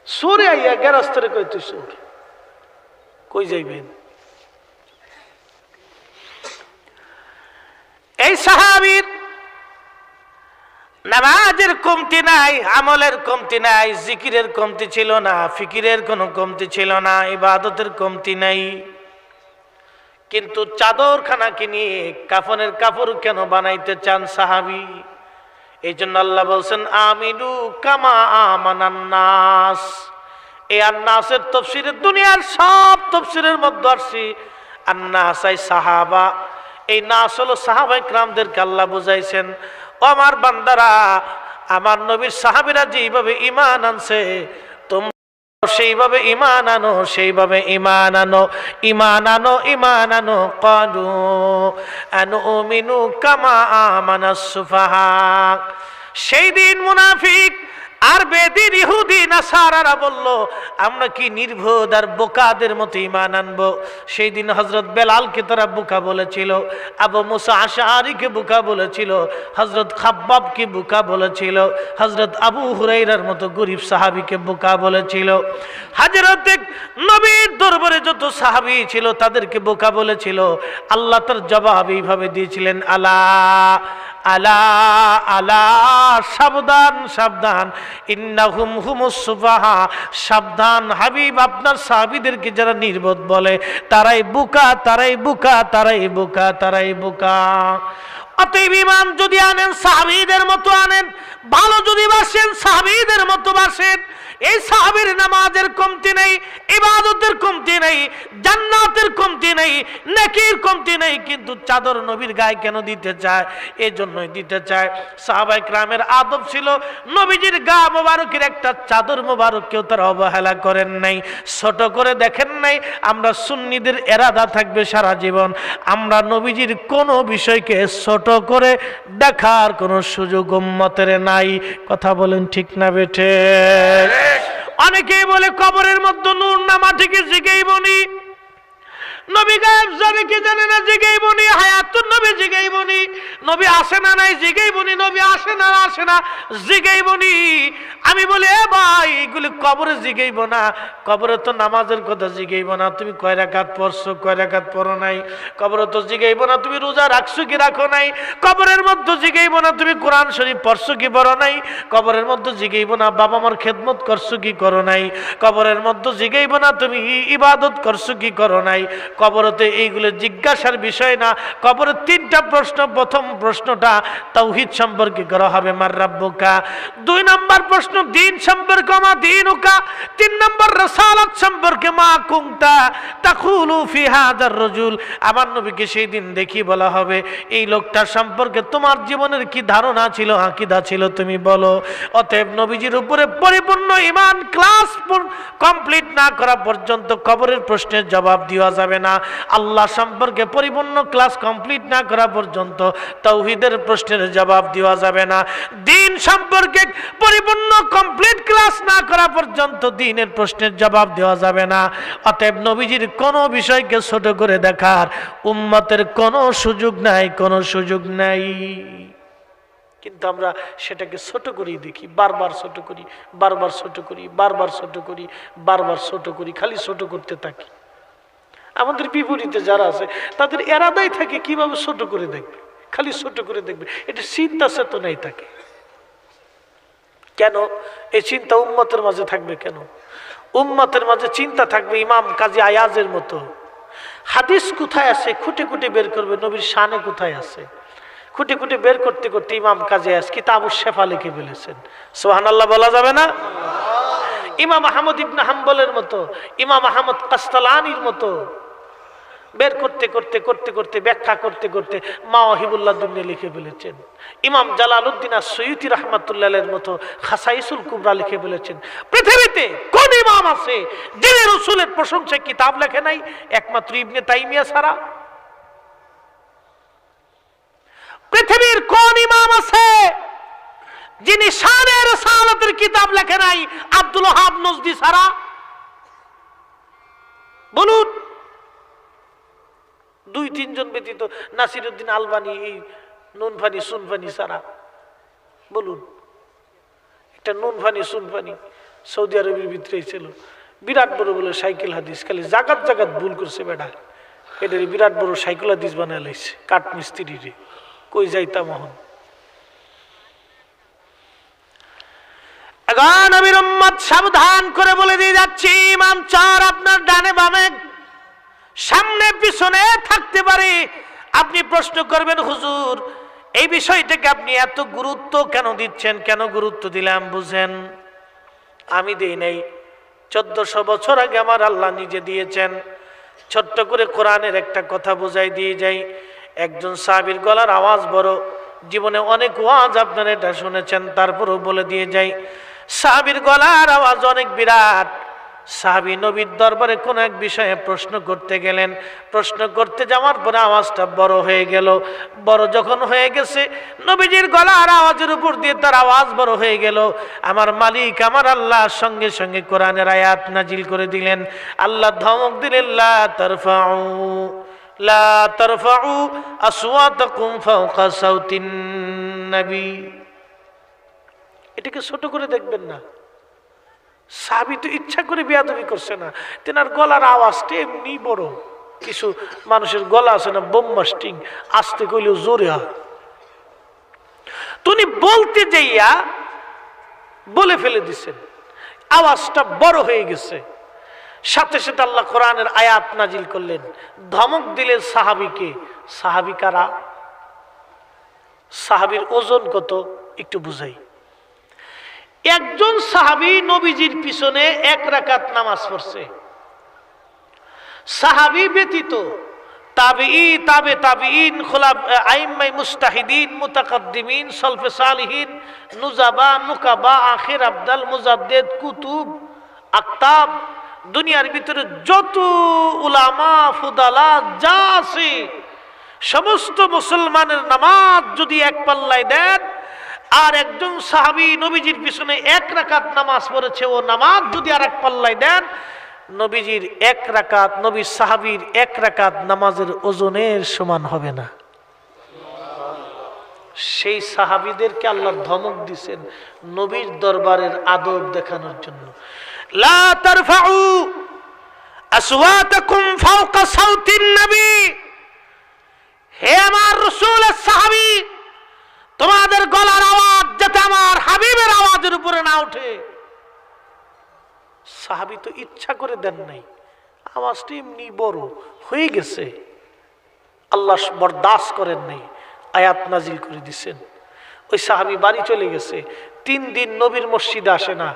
সোরে আইয়া গেরাস্তরে কয় তুই চোর। কই যাইবেন? এই সাহাবীর নামাজের কমতি নাই, আমলের কমতি নাই, জিকিরের কমতি ছিল না, ফিকিরের কোনো কমতি ছিল না, ইবাদতের কমতি নাই। কিন্তু চাদরখানাকে নিয়ে কাফনের কাপড় কেন বানাইতে চান সাহাবী? এই জন্য আল্লাহ বলছেন, আমিনু কামা আমানান নাস। এই আন্নাসের তাফসীরে দুনিয়ার সব তাফসীরের মধ্যে আসছে আন্নাস আই সাহাবা। এই নাস হলো সাহাবায়ে কিরামদেরকে আল্লাহ বুঝাইছেন, ও আমার বান্দারা, আমার নবীর সাহাবীরা যেভাবে ঈমান আনছে তোমরা সেইভাবে ঈমান আনো, সেইভাবে ঈমান আনো, ঈমান আনো, ঈমান আনো। ক্বালু আনুমিনু কামা আমানাস সুফাহা। সেই দিন মুনাফিক আর বেদিন ইহুদি নাসারারা বলল, আমরা কি নির্বোধ আর বোকাদের মতো ঈমান আনবো? সেই দিন হযরত বেলালকে তারা বোকা বলেছিল, আবু মুসা আশআরীকে বোকা বলেছিল, হযরত খাব্বাবকে বোকা বলেছিল, হযরত আবু হুরায়রার মতো গরীব সাহাবীকে বোকা বলেছিল, হযরত নবীর দরবারে যত সাহাবী ছিল তাদেরকে বোকা বলেছিল। আল্লাহ তার জবাব এইভাবে দিয়েছিলেন, আলা আলা আলা, সাবধান সাবধান, ইন্নাহুম হুমুস সুফাহা, সাবধান হাবিব, আপনার সাহাবীদেরকে যারা নির্বোধ বলে তারাই বোকা, তারাই বোকা, তারাই বোকা, তারাই বোকা। অতএব ঈমান যদি আনেন সাহাবীদের মতো আনেন, ভালো যদি বাসেন সাহাবীদের মতো বাসেন। এই সাহাবীর নামাজের কমতি নেই, ইবাদতের কমতি নেই, জান্নাতের কমতি নেই, নেকির কমতি নেই, কিন্তু চাদর নবীর গায়ে কেন দিতে চায়? এই জন্যই দিতে চায়। সাহাবায়ে কেরামের আদব ছিল, নবীজির গা মোবারকের একটা চাদর মোবারক কেউ তারা অবহেলা করেন নাই, ছোট করে দেখেন নাই। আমরা সুন্নিদের এরাদা থাকবে সারা জীবন, আমরা নবীজির কোনো বিষয়কে ছোট করে দেখার কোনো সুযোগ উম্মতের নাই। কথা বলেন ঠিক না বেঠে? অনেকেই বলে কবরের মধ্যে নূর না মাটিকে জিগাইবনি, নবী গায়েব জানে কি জানে না জিগাইবনি, হায়াতুন নবী জিগাইবনি, নবী আসে না নাই জিগাইবনি, নবী আসে না আসে না জিগাইবনি। আমি বলি এ ভাই, এগুলি কবরে জিগাইব না, কবরে তো নামাজের কথা জিগাইব না, তুমি কয় রাকাত পড়ছো কয় রাকাত পড়ো নাই। কবরে তো জিগাইব না তুমি রোজা রাখছো কি রাখো নাই। কবরের মধ্যে জিগাইব না তুমি কোরআন শরীফ পড়ছো কি পড়ো নাই। কবরের মধ্যে জিগাইব না বাবা মার খেদমত করছো কি করো নাই। কবরের মধ্যে জিগাইব না তুমি ইবাদত করছো কি করো নাই। কবরতে এইগুলো জিজ্ঞাসার বিষয় না। কবরের তিনটা প্রশ্ন, প্রথম প্রশ্নটা তাওহীদ সম্পর্কে করা হবে, মার রাব্বুকা। 2 নম্বর প্রশ্ন দ্বীন সম্পর্কে, মা দীনুকা। 3 নম্বর রাসালাত সম্পর্কে, মা কুনতা তাকুলু ফি হাযার রাজুল। আমার নবীকে সেই দিন দেখি বলা হবে, এই লোকটার সম্পর্কে তোমার জীবনের কি ধারণা ছিল, আকীদা ছিল, তুমি বলো। অতএব নবীজির উপরে পরিপূর্ণ ঈমান ক্লাস কমপ্লিট না করা পর্যন্ত কবরের প্রশ্নের জবাব দেওয়া যাবে না। আল্লাহ সম্পর্কে পরিপূর্ণ ক্লাস কমপ্লিট না করা পর্যন্ত তাওহীদের প্রশ্নের জবাব দেওয়া যাবে না। দ্বীন সম্পর্কে পরিপূর্ণ কমপ্লিট ক্লাস না করা পর্যন্ত দ্বীনের প্রশ্নের জবাব দেওয়া যাবে না। অতএব নবীজির কোনো বিষয়কে ছোট করে দেখার উম্মতের কোনো সুযোগ নাই, কোনো সুযোগ নাই। কিন্তু আমরা সেটাকে ছোট করেই দেখি, বারবার ছোট করি, বারবার ছোট করি, বারবার ছোট করি, বারবার ছোট করি, খালি ছোট করতে থাকি। আমাদের বিপরীতে যারা আছে তাদের এরাদাই থাকে কিভাবে ছোট করে দেখবে, খালি ছোট করে দেখবে। এটা চিন্তা চেতনাই থাকে। কেন এই চিন্তা উম্মতের মাঝে থাকবে? কেন উম্মতের মাঝে চিন্তা থাকবে ইমাম কাজী আয়াজের মতো? হাদিস কোথায় আছে খুঁটে খুঁটে বের করবে, নবীর শানে কোথায় আছে খুঁটে খুঁটে বের করতে করতে ইমাম কাজী আয়াজ কিতাবুশ শেফা লিখে ফেলেছেন। সুবহানাল্লাহ বলা যাবে না? ইমাম আহমদ ইবনে হাম্বলের মতো, ইমাম আহমদ কাসতালানির মতো বের করতে করতে করতে করতে ব্যাখ্যা করতে করতে মাওয়াহিবুল্লাহ দুন্নি লিখে ফেলেছেন। ইমাম জালালউদ্দিন আস-সুয়ুতি রাহমাতুল্লাহের মতো খাসাইসুল কুবরা লিখে ফেলেছেন। পৃথিবীতে কোন ইমাম আছে যিনি রাসূলের প্রশংসায় কিতাব লেখে নাই? একমাত্র ইবনে তাইমিয়া ছাড়া। পৃথিবীর কোন ইমাম আছে যিনি শানে রিসালাতের কিতাব লেখে নাই? আব্দুল ওয়াহাব নজদি ছাড়া। বলুন, 2-3 জন ব্যতীত, নাসিরউদ্দিন আলবানী, এই নুনফানি সুনফানি ছাড়া। বলুন, একটা নুনফানি সুনফানি সৌদি আরবের ভিতরেই ছিল, বিরাট বড় বলে সাইকেল হাদিস, খালি জাগাত জাগাত ভুল করছে বেটা, এটার বিরাট বড় সাইকেল হাদিস বানায় লাইছে কাঠ মিস্ত্রি রে। কই যাইতা মোহন? নবীর উম্মত সাবধান করে বলে দিয়ে যাচ্ছি, ইমাম 4 আপনার ডানে বামে সামনে পিছনে থাকতে পারে। আপনি প্রশ্ন করবেন, হুজুর এই বিষয়টাকে আপনি এত গুরুত্ব কেন দিচ্ছেন? কেন গুরুত্ব দিলাম বুঝেন? আমি দেই নাই, 1400 বছর আগে আমার আল্লাহ নিজে দিয়েছেন। ছোট্ট করে কোরআনের একটা কথা বোঝাই দিয়ে যাই। একজন সাহাবীর গলার আওয়াজ বড়, জীবনে অনেক ওয়াজ আপনারা এটা শুনেছেন, তারপরেও বলে দিয়ে যাই। সাহাবীর গলার আওয়াজ অনেক বিরাট। সাহাবী নবীর দরবারে কোন এক বিষয়ে প্রশ্ন করতে গেলেন। প্রশ্ন করতে যাওয়ার পরে আওয়াজটা বড় হয়ে গেল। বড় যখন হয়ে গেছে, নবীজির গলার আওয়াজের উপর দিয়ে তার আওয়াজ বড় হয়ে গেল। আমার মালিক আমার আল্লাহ সঙ্গে সঙ্গে কোরআনের আয়াত নাজিল করে দিলেন। আল্লাহ ধমক দিলেন, লা তারফাউ আসওয়াতাকুম ফাওকা সাউতিন নবী। এটাকে ছোট করে দেখবেন না। সাহাবী তো ইচ্ছা করে বেয়াদবি করছে না, তেনার গলার আওয়াজটা এমনি বড়। কিছু মানুষের গলা আছে না বোম্বা স্টিং, আস্তে কইলেও জোরে হয়। তুমি বলতে যাইয়া বলে ফেলে দিছেন, আওয়াজটা বড় হয়ে গেছে। সাথে সাথে আল্লাহ কোরআনের আয়াত নাজিল করলেন, ধমক দিলেন সাহাবীকে। সাহাবী কারা? সাহাবীর ওজন কত একটু বুঝাই। একজন সাহাবী নবীজির পিছনে 1 রাকাত নামাজ পড়ছে। সাহাবী ব্যতীত তাবিঈ, তাবে তাবিঈন, আইম্মায়ে মুজতাহিদিন, মুতাকাদ্দিমিন, সালফে সালিহিন, নুজাবা, নুকাবা, আখির আবদাল, মুজাদ্দিদ, কুতুব, আকতাব, দুনিয়ার ভিতরে যত উলামা ফুদালা যা আছে সমস্ত মুসলমানের নামাজ যদি এক পাল্লায় দেন, আর একজন সাহাবী নবীজির পিছনে 1 রাকাত নামাজ পড়েছে, ও নামাজ যদি আর এক পাল্লায় দেন, নবীজির 1 রাকাত, নবী সাহাবীর 1 রাকাত নামাজের ওজনের সমান হবে না। সেই সাহাবীদেরকে আল্লাহ ধমক দিয়েছেন নবীর দরবারের আদব দেখানোর জন্য। লা তারফাউ আসওয়াতাকুম ফাওকা সাউতিন নবী। হে আমার রাসূলের সাহাবী, তোমাদের গলার আওয়াজ যাতে আমার হাবিবের আওয়াজের উপরে না ওঠে। সাহাবী তো ইচ্ছা করে দেন নাই, আওয়াজটা এমনি বড় হয়ে গেছে। আল্লাহ বরদাস্ত করেন নাই, আয়াত নাজিল করে দিছেন। ওই সাহাবী বাড়ি চলে গেছে। 3 দিন নবীর মসজিদে আসে না,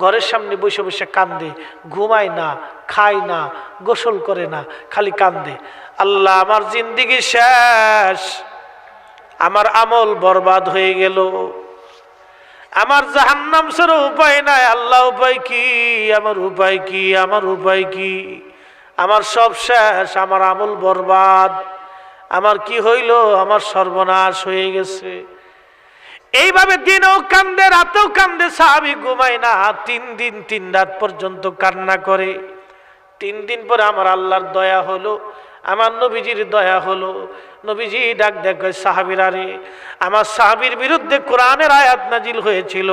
ঘরের সামনে বসে বসে কান্দে, ঘুমায় না, খায় না, গোসল করে না, খালি কান্দে। আল্লাহ আমার জিন্দেগি শেষ, আমার আমল বরবাদ হয়ে গেল, আমার জাহান্নাম ছাড়া উপায় নাই। আল্লাহ উপায় কি? আমার উপায় কি? আমার উপায় কি? আমার সব শেষ, আমার আমল বরবাদ, আমার কি হইল? আমার সর্বনাশ হয়ে গেছে। এইভাবে দিনও কান্দে, রাতেও কান্দে, সাহাবী ঘুমায় না। 3 দিন 3 রাত পর্যন্ত কান্না করে। 3 দিন পরে আমার আল্লাহর দয়া হলো, আমার নবীজির দয়া হলো। নবীজি ডাক দেখ, সাহাবীরা রে, আমার সাহাবীর বিরুদ্ধে কোরআনের আয়াত নাজিল হয়েছিল,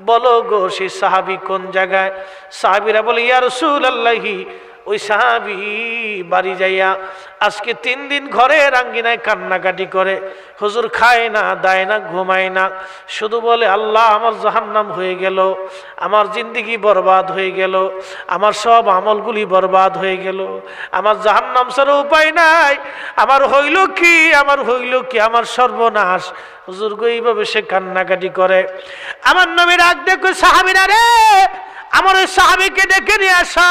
বলো গো সেই সাহাবী কোন জায়গায়? সাহাবীরা বলে, ইয়া রাসূলুল্লাহি, ওই সাহাবী বাড়ি যাইয়া আজকে 3 দিন ঘরের আঙ্গিনায় কান্নাকাটি করে, হুজুর খায় না, দায় না, ঘুমায় না, শুধু বলে আল্লাহ আমার জাহান্নাম হয়ে গেল, আমার জিন্দেগি বরবাদ হয়ে গেল, আমার সব আমলগুলি বরবাদ হয়ে গেল, আমার জাহান্নাম ছাড়া উপায় নাই, আমার হইল কি, আমার হইল কি, আমার সর্বনাশ। হুজুর গো এইভাবে সে কান্নাকাটি করে। আমার নবী ডাক দেখো, সাহাবীরা রে, আমার ওই সাহাবীকে ডেকে নিয়ে আসা।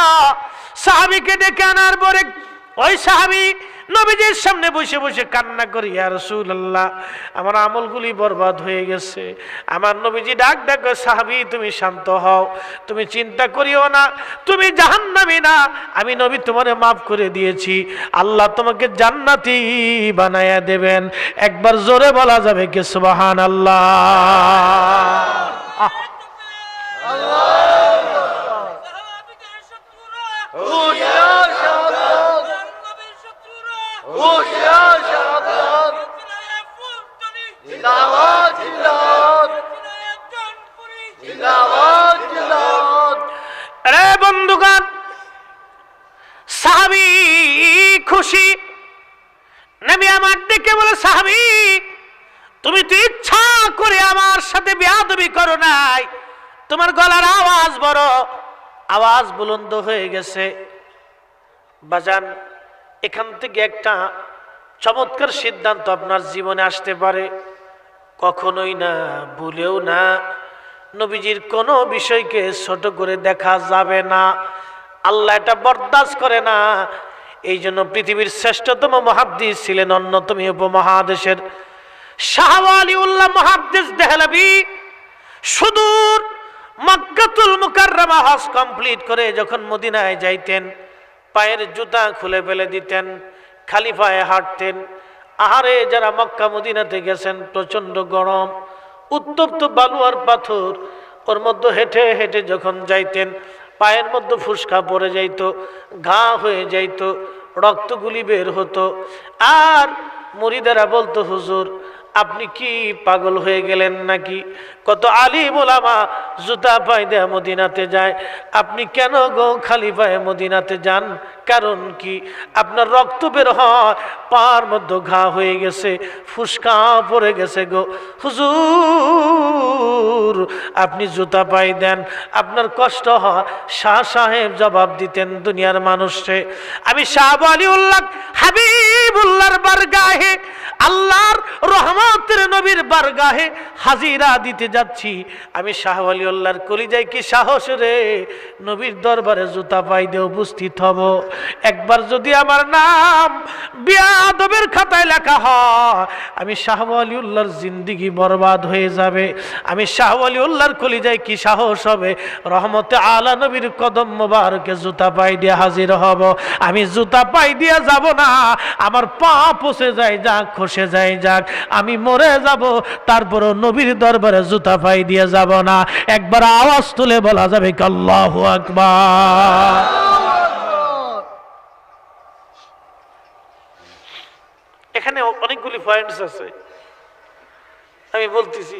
সাহাবীকে ডেকে আনার পরে ওই সাহাবী নবীজির সামনে বসে বসে কান্না করি, ইয়া রাসূলুল্লাহ আমার আমলগুলি বরবাদ হয়ে গেছে। আমার নবীজি ডাক ডাক, সাহাবী তুমি শান্ত হও, তুমি চিন্তা করিও না, তুমি জাহান্নামী না, আমি নবী তোমারে মাফ করে দিয়েছি, আল্লাহ তোমাকে জান্নাতি বানায়া দেবেন। একবার জোরে বলা যাবে কি সুবহানাল্লাহ? আরে বন্ধুগণ, সাহাবী খুশি। নবী আমার ডেকে বলে, সাহাবী তুমি তো ইচ্ছা করে আমার সাথে বেয়াদবি করো নাই, তোমার গলার আওয়াজ বড়, আওয়াজ বুলন্দ হয়ে গেছে। বাজান, এখান থেকে একটা চমৎকার সিদ্ধান্ত আপনার জীবনে আসতে পারে। কখনোই না, ভুলেও না, নবীজির কোনো বিষয়কে ছোট করে দেখা যাবে না। আল্লাহ এটা বরদাস্ত করে না। এই জন্য পৃথিবীর শ্রেষ্ঠতম মুহাদ্দিস ছিলেন অন্যতম উপমহাদেশের শাহ ওয়ালিউল্লাহ মুহাদ্দিস দেহলভী। সুদূর মক্কাতুল মুকাররমা হজ কমপ্লিট করে যখন মদিনায় যাইতেন, পায়ের জুতা খুলে ফেলে দিতেন, খালি পায়ে হাঁটতেন। আহারে, যারা মক্কা মদিনাতে গেছেন, প্রচন্ড গরম, উত্তপ্ত বালু আর পাথর, ওর মধ্যে হেঁটে হেঁটে যখন যাইতেন, পায়ের মধ্যে ফুসকা পড়ে যাইতো, ঘা হয়ে যাইতো, রক্তগুলি বের হতো। আর মুরিদেরা বলতো, হুজুর আপনি কি পাগল হয়ে গেলেন নাকি? কত আলিম ওলামা জুতা পায়ে দেয়া মদিনাতে যায়, আপনি কেন গো খালি পায়ে মদিনাতে যান? কারণ কি? আপনার রক্ত বের হয়, পার মধ্যে ঘা হয়ে গেছে, ফুসকা পড়ে গেছে গো হুজুর, আপনি জুতা পায়ে দেন, আপনার কষ্ট হয়। শাহ সাহেব জবাব দিতেন দুনিয়ার মানুষে, আমি শাহ ওয়ালিউল্লাহ হাবিবুল্লাহর বারগাহে, আল্লাহর রহমতের নবীর বারগাহে হাজিরা দিতে যাচ্ছি। আমি শাহ ওয়ালিউল্লাহর কলিজায় কি সাহস রে, নবীর দরবারে জুতা পায়ে দিয়ে উপস্থিত হব। একবার যদি আমার নাম বিয়াদবের খাতায় লেখা হয়, আমি শাহ ওয়ালিউল্লাহর জিন্দেগি বরবাদ হয়ে যাবে। আমি শাহ ওয়ালিউল্লাহর কলিজায় কি সাহস হবে, রহমতে আলা নবীর কদম মোবারকে জুতা পায়ে দিয়ে হাজির হব। আমি জুতা পায়ে দিয়ে যাব না, আমার পা পচে যায় যাক, খসে যায় যাক, আমি মরে যাব, তারপরও নবীর দরবারে জুতা পায়ে দিয়ে যাব না। একবার আওয়াজ তুলে বলা যাবে কি আল্লাহু আকবার। এখানে অনেকগুলি পয়েন্টস আছে, আমি বলতেছি।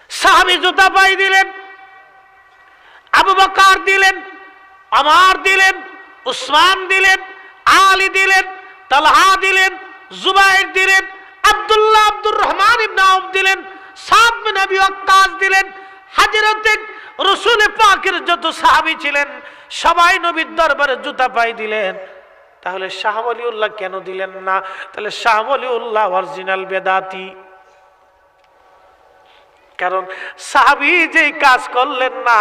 সাহাবী জুতা পায়ে দিলেন, আবু বকর দিলেন, ওমর দিলেন, উসমান দিলেন, আলী দিলেন, তালহা দিলেন, জুবাইর দিলেন, আব্দুল্লাহ আব্দুর রহমান ইবনে আউফ দিলেন, সাদ বিন আবি ওয়াক্কাস দিলেন, হযরতে রাসূল পাকের যত সাহাবী ছিলেন সবাই নবীর দরবারে জুতা পায়ে দিলেন। তাহলে শাহ ওয়ালিউল্লাহ কেন দিলেন না? তাহলে শাহ ওয়ালিউল্লাহ অরিজিনাল বেদাতি। কারণ সাহাবী যেই কাজ করলেন না,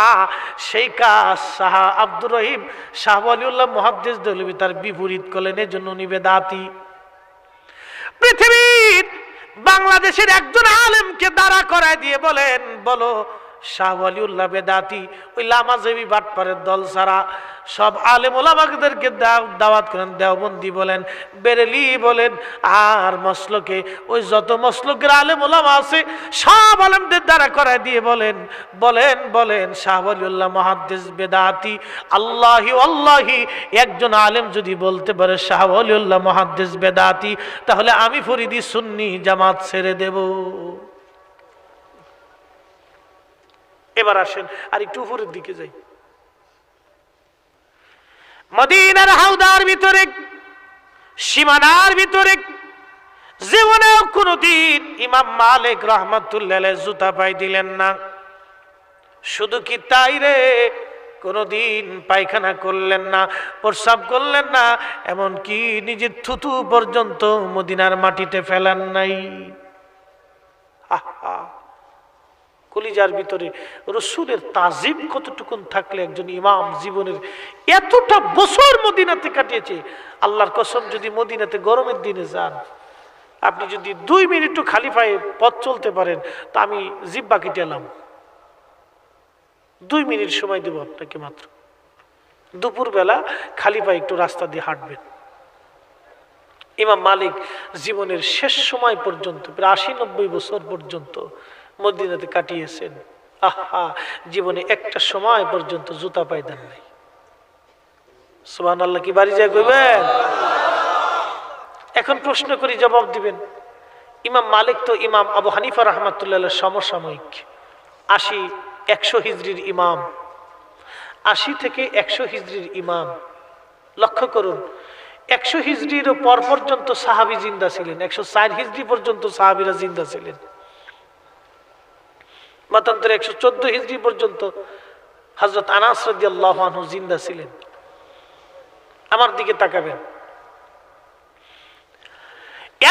সেই কাজ শাহ আব্দুর রহিম শাহ ওয়ালিউল্লাহ মুহাদ্দিস দেহলভী তার বিপরীত করলেন, এই জন্য উনি বেদাতি। পৃথিবীর বাংলাদেশের একজন আলেমকে দাঁড়া করায় দিয়ে বলেন, বলো শাহ ওয়ালিউল্লাহ বেদাতি। ওই লামাজেবি বাটপারের দল ছাড়া সব আলেম ওলামাদেরকে দাওয়াত করেন, দেওবন্দি বলেন, বেরেলি বলেন, আর মসলকে ওই যত মসলকের আলেম ওলামা আছে সব আলেমদের দ্বারা করায় দিয়ে বলেন বলেন বলেন শাহ ওয়ালিউল্লাহ মুহাদ্দিস বেদাতি। আল্লাহি আল্লাহি, একজন আলেম যদি বলতে পারে শাহ ওয়ালিউল্লাহ মুহাদ্দিস বেদাতি, তাহলে আমি ফরিদি সুন্নি জামাত ছেড়ে দেব। এবার আসেন আর একটু উপরের দিকে যাই। মদিনার হাওদার ভিতরে, সীমানার ভিতরে জীবনেও কোনদিন ইমাম মালিক রাহমাতুল্লাহ আলাইহি জুতা পায়ে দিলেন না। শুধু কি তাই রে, কোনদিন পায়খানা করলেন না, প্রস্রাব করলেন না, এমনকি নিজের থুতু পর্যন্ত মদিনার মাটিতে ফেলেন নাই। আহা, কলিজার ভিতরে রসুলের তাজিম কতটুকুন থাকলে একজন ইমাম জীবনের এতটা বছর মদিনাতে কাটিয়েছে। আল্লাহর কসম, যদি মদিনাতে গরমের দিনে যান, আপনি যদি 2 মিনিটও খালি পায়ে পথ চলতে পারেন, তা আমি জিব্বা কেটেলাম। 2 মিনিট সময় দেব আপনাকে মাত্র। দুপুরবেলা খালি পায়ে একটু রাস্তা দিয়ে হাঁটবেন। ইমাম মালিক জীবনের শেষ সময় পর্যন্ত, প্রায় 80-90 বছর পর্যন্ত মদিনাতে কাটিয়েছেন। আহা, জীবনে একটা সময় পর্যন্ত জুতা পায়ে দেন নাই। সুবহানাল্লাহ, কি বাড়ি যায় কইবেন? এখন প্রশ্ন করি, জবাব দিবেন। ইমাম মালিক তো ইমাম আবু হানিফা রাহমাতুল্লাহ সমসাময়িক, 80-100 হিজরির ইমাম, 80 থেকে 100 হিজরির ইমাম। লক্ষ্য করুন, 100 হিজরির পর পর্যন্ত সাহাবী জিন্দা ছিলেন, 104 হিজরি পর্যন্ত সাহাবীরা জিন্দা ছিলেন। মতান্তরে 114 হিজরি পর্যন্ত হযরত আনাস রাদিয়াল্লাহু আনহু জিন্দা ছিলেন। আমার দিকে তাকাবেন,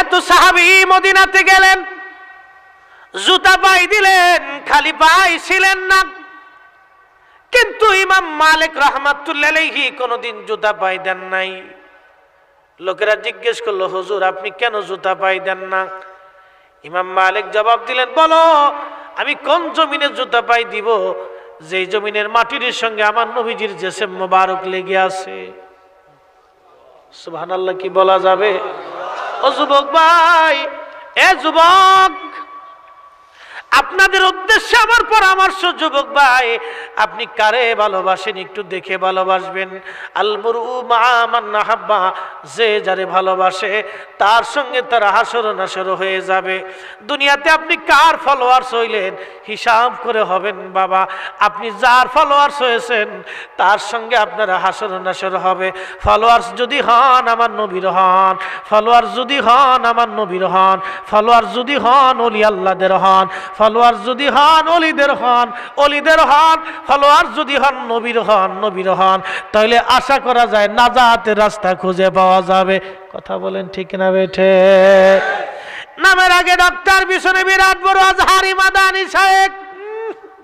এত সাহাবী মদিনাতে গেলেন, জুতা পায়ে দিলেন, খালি পায়ে ছিলেন না। কিন্তু ইমাম মালিক রাহমাতুল্লাহ আলাইহি কোনদিন জুতা পায়ে দেন নাই। লোকেরা জিজ্ঞেস করলো, হুজুর আপনি কেন জুতা পায়ে দেন না? ইমাম মালিক জবাব দিলেন, বলো আমি কোন জমিনে জুতা পাই দিব যে জমিনের মাটির সঙ্গে আমার নবীজির জিসম মোবারক লেগে আছে। সুবহানাল্লাহ কি বলা যাবে? ও যুবক ভাই, এ যুবক, আপনাদের উদ্দেশ্যে আমার পরামর্শ, যুবক ভাই, আপনি কারে ভালোবাসেন একটু দেখে ভালোবাসবেন। আল মুরউ মা মান আহাব্বা, যে যারে ভালোবাসে তার সঙ্গে তার হাসর নাসর হয়ে যাবে। দুনিয়াতে আপনি কার ফলোয়ার্স হইলেন হিসাব করে হবেন বাবা। আপনি যার ফলোয়ার্স হয়েছেন তার সঙ্গে আপনার হাসর নাসর হবে। ফলোয়ার্স যদি হন আমার নবীর হন, ফলোয়ার্স যদি হন আমার নবীর হন, ফলোয়ার্স যদি হন ওলি আল্লাহদের হন, ফলোয়ার যদি হন অলিদের হন, অলিদের হন, ফলোয়ার যদি হন নবীর হন, নবীর হন, তাহলে আশা করা যায় নাজাতের রাস্তা খুঁজে পাওয়া যাবে। কথা বলেন ঠিক না বেঠে? নামের আগে ডক্টর, পিছনে বিরাট বড় আজহারি মাদানি সাহেব,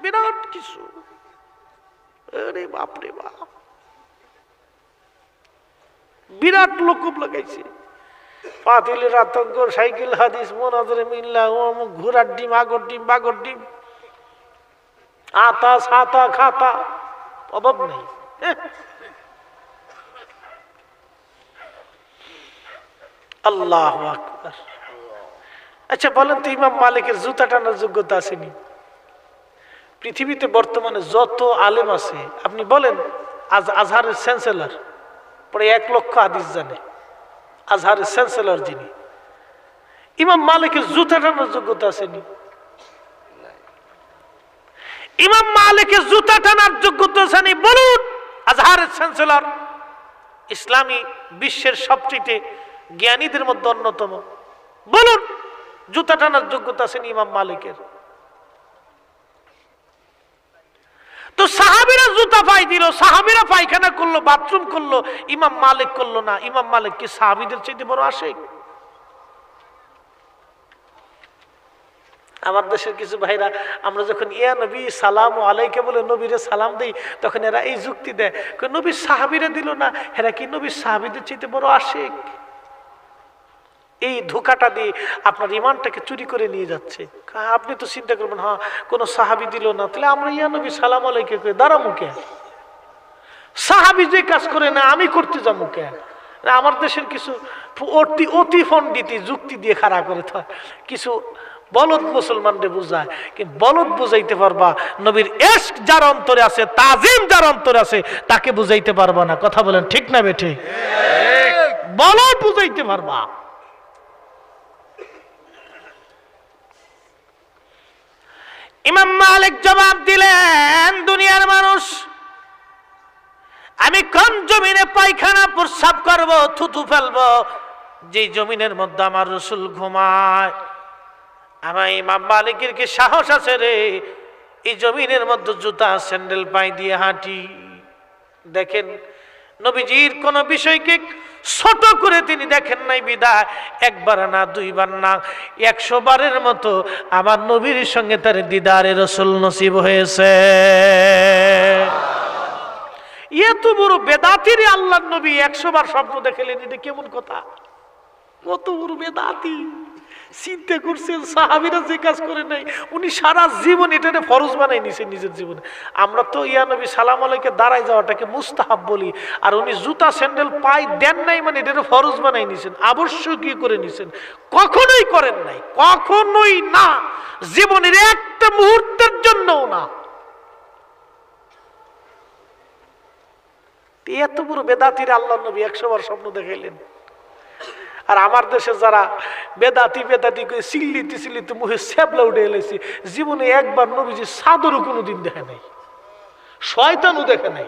বিরাট কিছু। আরে বাপ রে বাপ, বিরাট লোকব লাগাইছে। পাতিলের আতঙ্ক, সাইকেল হাদিস, মোনাজরে মিল্লা, অমুক, ঘোড়ার ডিম, আগর ডিম, বাগর ডিম, আতা ছাতা খাতা, অভাব নেই। আল্লাহু আকবার। আচ্ছা বলেন তো, ইমাম মালিকের জুতা টানার যোগ্যতা আসেনি? পৃথিবীতে বর্তমানে যত আলেম আছে আপনি বলেন, আজহারের চ্যান্সেলর পরে 1 লক্ষ হাদিস জানে, আজহারের চ্যান্সেলর যিনি, ইমাম মালিকের জুতা টানার যোগ্যতা আসেনি? ইমাম মালিকের জুতা টানার যোগ্যতা আসেনি? বলুন, আজহারের চ্যান্সেলর, ইসলামী বিশ্বের সবচেয়ে জ্ঞানীদের মধ্যে অন্যতম, বলুন জুতা টানার যোগ্যতা আসেনি ইমাম মালিকের? তো সাহাবীরা জুতা পাই দিল, সাহাবীরা পায়খানা করলো, বাথরুম করলো, ইমাম মালিক করলো না। ইমাম মালিক কি সাহাবীদের চাইতে বড় আশিক? আমার দেশের কিছু ভাইরা, আমরা যখন ইয়া নবী সালাম আলাইকে বলে নবীরে সালাম দেই, তখন এরা এই যুক্তি দেয়, নবীর সাহাবীরা দিল না, এরা কি নবীর সাহাবীদের চাইতে বড় আশিক? এই ধোঁকাটা দিয়ে আপনার ইমানটাকে চুরি করে নিয়ে যাচ্ছে। আপনি তো চিন্তা করবেন, হ্যাঁ কোন সাহাবী দিল না, তাহলে আমরা ইয়া নবী সালাম আলাইকে করে দাঁড়ামু কে? সাহাবী যে কাজ করে না আমি করতে যাবো কে? আমার দেশের কিছু অতি পণ্ডিতি যুক্তি দিয়ে খাড়া করে কিছু বলদ মুসলমানদের বুঝায়, কিন্তু বলদ বুঝাইতে পারবা নবীর ইশক যার অন্তরে আছে, তাজিম যার অন্তরে আছে, তাকে বুঝাইতে পারবা না। কথা বলেন ঠিক না বেঠে? বলদ বুঝাইতে পারবা। ইমাম মালিক জবাব দিলেন, দুনিয়ার মানুষ, আমি কোন জমিনে পায়খানা প্রস্রাব করব, থুতু ফেলবো, যে জমিনের মধ্যে আমার রাসূল ঘুমায়? আমার ইমাম মালিকের কি সাহস আছে রে এই জমিনের মধ্যে জুতা স্যান্ডেল পায়ে দিয়ে হাঁটি? দেখেন, নবীজির কোন বিষয়কে ছোট করে তিনি দেখেন নাই বিদায় একবার না, 2 বার না, 100 বারের মতো আমার নবীর সঙ্গে তার দিদারে রাসূল নসিব হয়েছে। এত বড় বেদাতির আল্লাহর নবী 100 বার স্বপ্ন দেখলেন, এটা কেমন কথা? কত বড় বেদাতি! চিন্তা করছেন, সাহাবীরা যে কাজ করে নাই, উনি সারা জীবন এটাকে ফরজ বানাই নিছেন নিজের জীবনে। আমরা তো ইয়া নবী সালাম আলাইকে দাঁড়ায় যাওয়াটাকে মুস্তাহাব বলি, আর উনি জুতা স্যান্ডেল পাই দেন নাই মানে এটাকে ফরজ বানাই নিছেন, আবশ্যকীয় করে নিছেন। কখনোই করেন নাই, কখনোই না, জীবনের একটা মুহূর্তের জন্যও না। এত বড় বেদাতির আল্লাহর নবী 100 বার স্বপ্ন দেখাইলেন। আর আমার দেশে যারা বেদাতি বেদাতি করে চিল্লিতে মুখে স্যাবলা উঠে এলেছে, জীবনে একবার নবীজি চাদরও কোনোদিন দেখে নাই, শয়তানও দেখে নাই,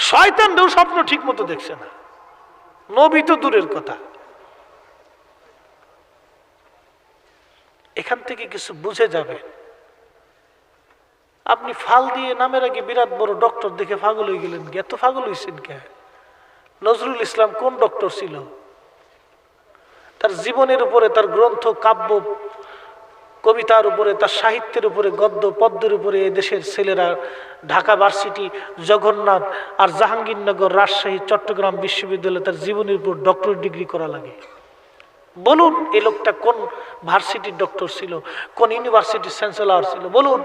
শয়তানও স্বপ্ন ঠিক মতো দেখছে না, নবী তো দূরের কথা। এখান থেকে কিছু বুঝে যাবে। আপনি ফাল দিয়ে নামের আগে বিরাট বড় ডক্টর দেখে পাগল হয়ে গেলেন, এত পাগল হয়েছেন কে? নজরুল ইসলাম কোন ডক্টর ছিল? তার জীবনের উপরে, তার গ্রন্থ, কাব্য, কবিতার উপরে, তার সাহিত্যের উপরে, গদ্য পদ্যের উপরে এদেশের ছেলেরা ঢাকা ভার্সিটি, জগন্নাথ আর জাহাঙ্গীরনগর, রাজশাহী, চট্টগ্রাম বিশ্ববিদ্যালয়ে তার জীবনের উপর ডক্টরেট ডিগ্রি করা লাগে। বলুন এই লোকটা কোন ভার্সিটির ডক্টর ছিল, কোন ইউনিভার্সিটির চ্যান্সেলর ছিল বলুন।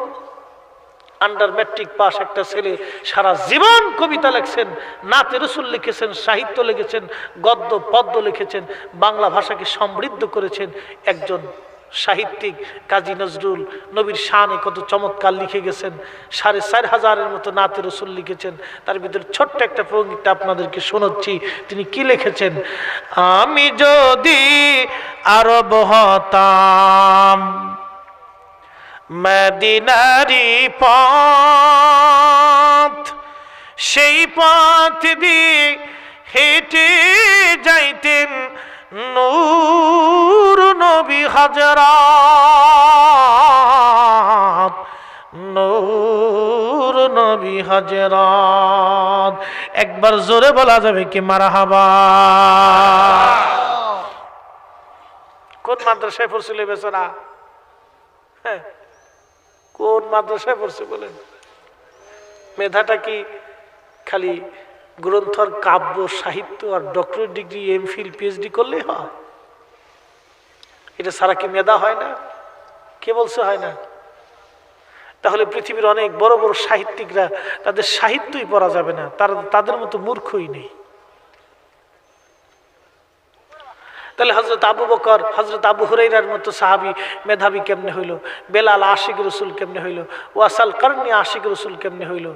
আন্ডার ম্যাট্রিক পাস একটা ছেলে সারা জীবন কবিতা লিখছেন, নাতে রসুল লিখেছেন, সাহিত্য লিখেছেন, গদ্য পদ্য লিখেছেন, বাংলা ভাষাকে সমৃদ্ধ করেছেন। একজন সাহিত্যিক কাজী নজরুল নবীর শানে কত চমৎকার লিখে গেছেন, ৪,৫০০ মতো নাতে রসুল লিখেছেন। তার ভিতরে ছোট্ট একটা পঙ্ক্তিটা আপনাদেরকে শোনাচ্ছি, তিনি কি লিখেছেন। আমি যদি আরব হতাম মদিনারি পথ, সেই পথ দিয়ে হেঁটে যাইতেন নূর নবী হযরত, নূর নবী হযরত। একবার জোরে বলা যাবে কি মারহাবা। কোন মাদ্রাসায় পড়ছিল বেচারা? হ্যাঁ, কোন মাদ্রাসায় পড়ছে বলেন? মেধাটা কি খালি গ্রন্থর কাব্য সাহিত্য আর ডক্টরেট ডিগ্রি এমফিল পিএইচডি করলেই হয়? এটা ছাড়া কি মেধা হয় না? কে বলছে হয় না? তাহলে পৃথিবীর অনেক বড় বড় সাহিত্যিকরা তাদের সাহিত্যই পড়া যাবে না, তাদের মতো মূর্খই নেই। তাহলে হযরত আবু বকর, হযরত আবু হুরায়রার মতো সাহাবী মেধাবী কেমনে হইল? বেলাল আশিক রসুল কেমনে হইল? ওয়াসাল কারনি আশিক রসুল কেমনে হইল?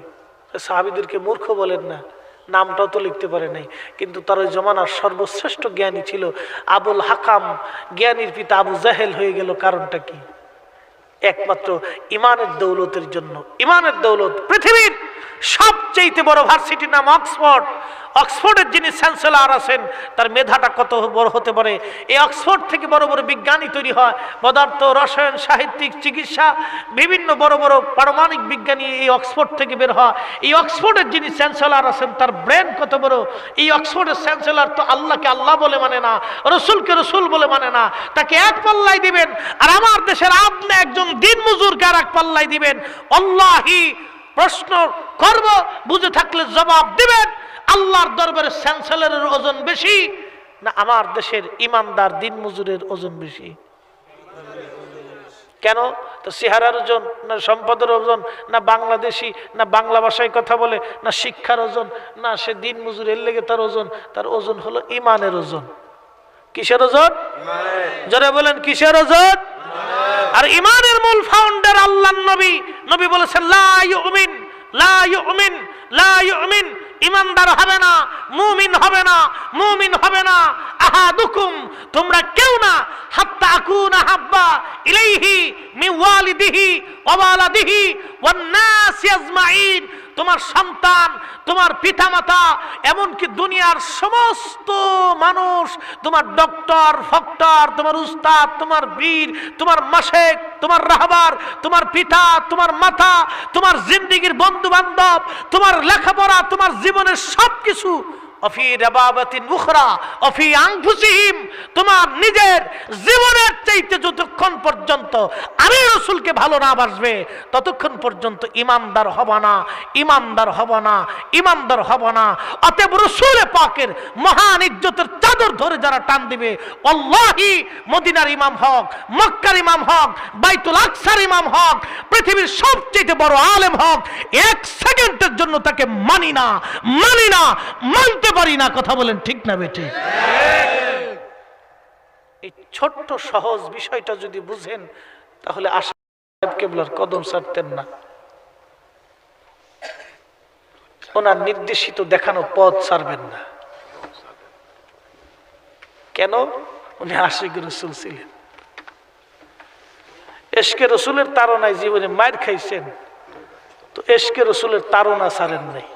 সাহাবীদেরকে মূর্খ বলেন না, নামটাও তো লিখতে পারে নাই, কিন্তু তার ওই জমানার সর্বশ্রেষ্ঠ জ্ঞানী ছিল। আবুল হাকাম জ্ঞানীর পিতা আবু জাহেল হয়ে গেল, কারণটা কি? একমাত্র ইমানের দৌলতের জন্য। ইমানের দৌলত। পৃথিবীর সবচেয়ে বড় ভার্সিটির নাম অক্সফোর্ড। অক্সফোর্ডের যিনি চ্যান্সেলর আছেন তার মেধাটা কত বড় হতে পারে? এই অক্সফোর্ড থেকে বড় বড় বিজ্ঞানী তৈরি হয়, পদার্থ, রসায়ন, সাহিত্যিক, চিকিৎসা, বিভিন্ন বড় বড় পারমাণবিক বিজ্ঞানী এই অক্সফোর্ড থেকে বের হয়। এই অক্সফোর্ডের যিনি চ্যান্সেলর আছেন তার ব্রেন কত বড়? এই অক্সফোর্ডের চ্যান্সেলর তো আল্লাহকে আল্লাহ বলে মানে না, রসুলকে রসুল বলে মানে না। তাকে এক পাল্লাই দিবেন, আর আমার দেশের আপনি একজন দিন মজুরকে আর এক পাল্লাই দিবেন। আল্লাহি প্রশ্ন করব, বুঝে থাকলে জবাব দিবেন। আল্লাহর দরবারে চ্যান্সেলরের ওজন বেশি না আমার দেশের ইমানদার দিন মজুরের ওজন বেশি? কেন? তো চেহারার ওজন না সম্পদের ওজন না বাংলাদেশি না বাংলা ভাষায় কথা বলে না শিক্ষার ওজন না সে দিন মজুরের লেগে তার ওজন? তার ওজন হলো ইমানের ওজন। কিসের ওজন? যারা বলেন কিসের ওজন? আর ইমানের মূল ফাউন্ডার আল্লাহর নবী। নবী বলেছেন লা ইউমিন, লা ইউমিন, লা ইউমিন, ইমানদার হবে না, মুমিন হবে না, মুমিন হবে না আহাদুকুম, তোমরা কেউ না, হাত্তা আকুনা হাব্বা ইলাইহি মিন ওয়ালিদিহি ওয়া ওয়ালাদিহি ওয়ান নাস আজমাইন। তোমার সন্তান, তোমার পিতামাতা, এমনকি দুনিয়ার সমস্ত মানুষ, তোমার ডক্টর, ফক্টর, তোমার উস্তাদ, তোমার বীর, তোমার মাশেক, তোমার রাহবার, তোমার পিতা, তোমার মাতা, তোমার জিন্দেগির বন্ধু বান্ধব, তোমার লেখাপড়া, তোমার জীবনের সবকিছু, অফি রাবাবাতিন উখরা অফি আনফুসিহিম, তোমার নিজের জীবনের চাইতে যতক্ষণ পর্যন্ত আমি রাসূলকে ভালো না বাসবে ততক্ষণ পর্যন্ত ইমানদার হব না, ইমানদার হব না, ইমানদার হব না। অতএব রাসূল পাকের মহান ইজ্জতের চাদর ধরে যারা টান দিবে, আল্লাহি মদিনার ইমাম হক, মক্কার ইমাম হক, বাইতুল আকসার ইমাম হক, পৃথিবীর সবচেয়ে বড় আলেম হক, এক সেকেন্ডের জন্য তাকে মানি না, মানি না, মানতে পারি না। কথা বলেন ঠিক না বেটি? এই ছোট্ট সহজ বিষয়টা যদি বুঝেন তাহলে আশা কেবলার কদম ছাড়তেন না, ওনার নির্দেশিত দেখানো পথ ছাড়বেন না। কেন? উনি আশিক রাসূল ছিলেন। এশকে রসুলের তাড়নায় জীবনে মার খাইছেন, তো এশকে রসুলের তাড়না ছাড়েন নাই।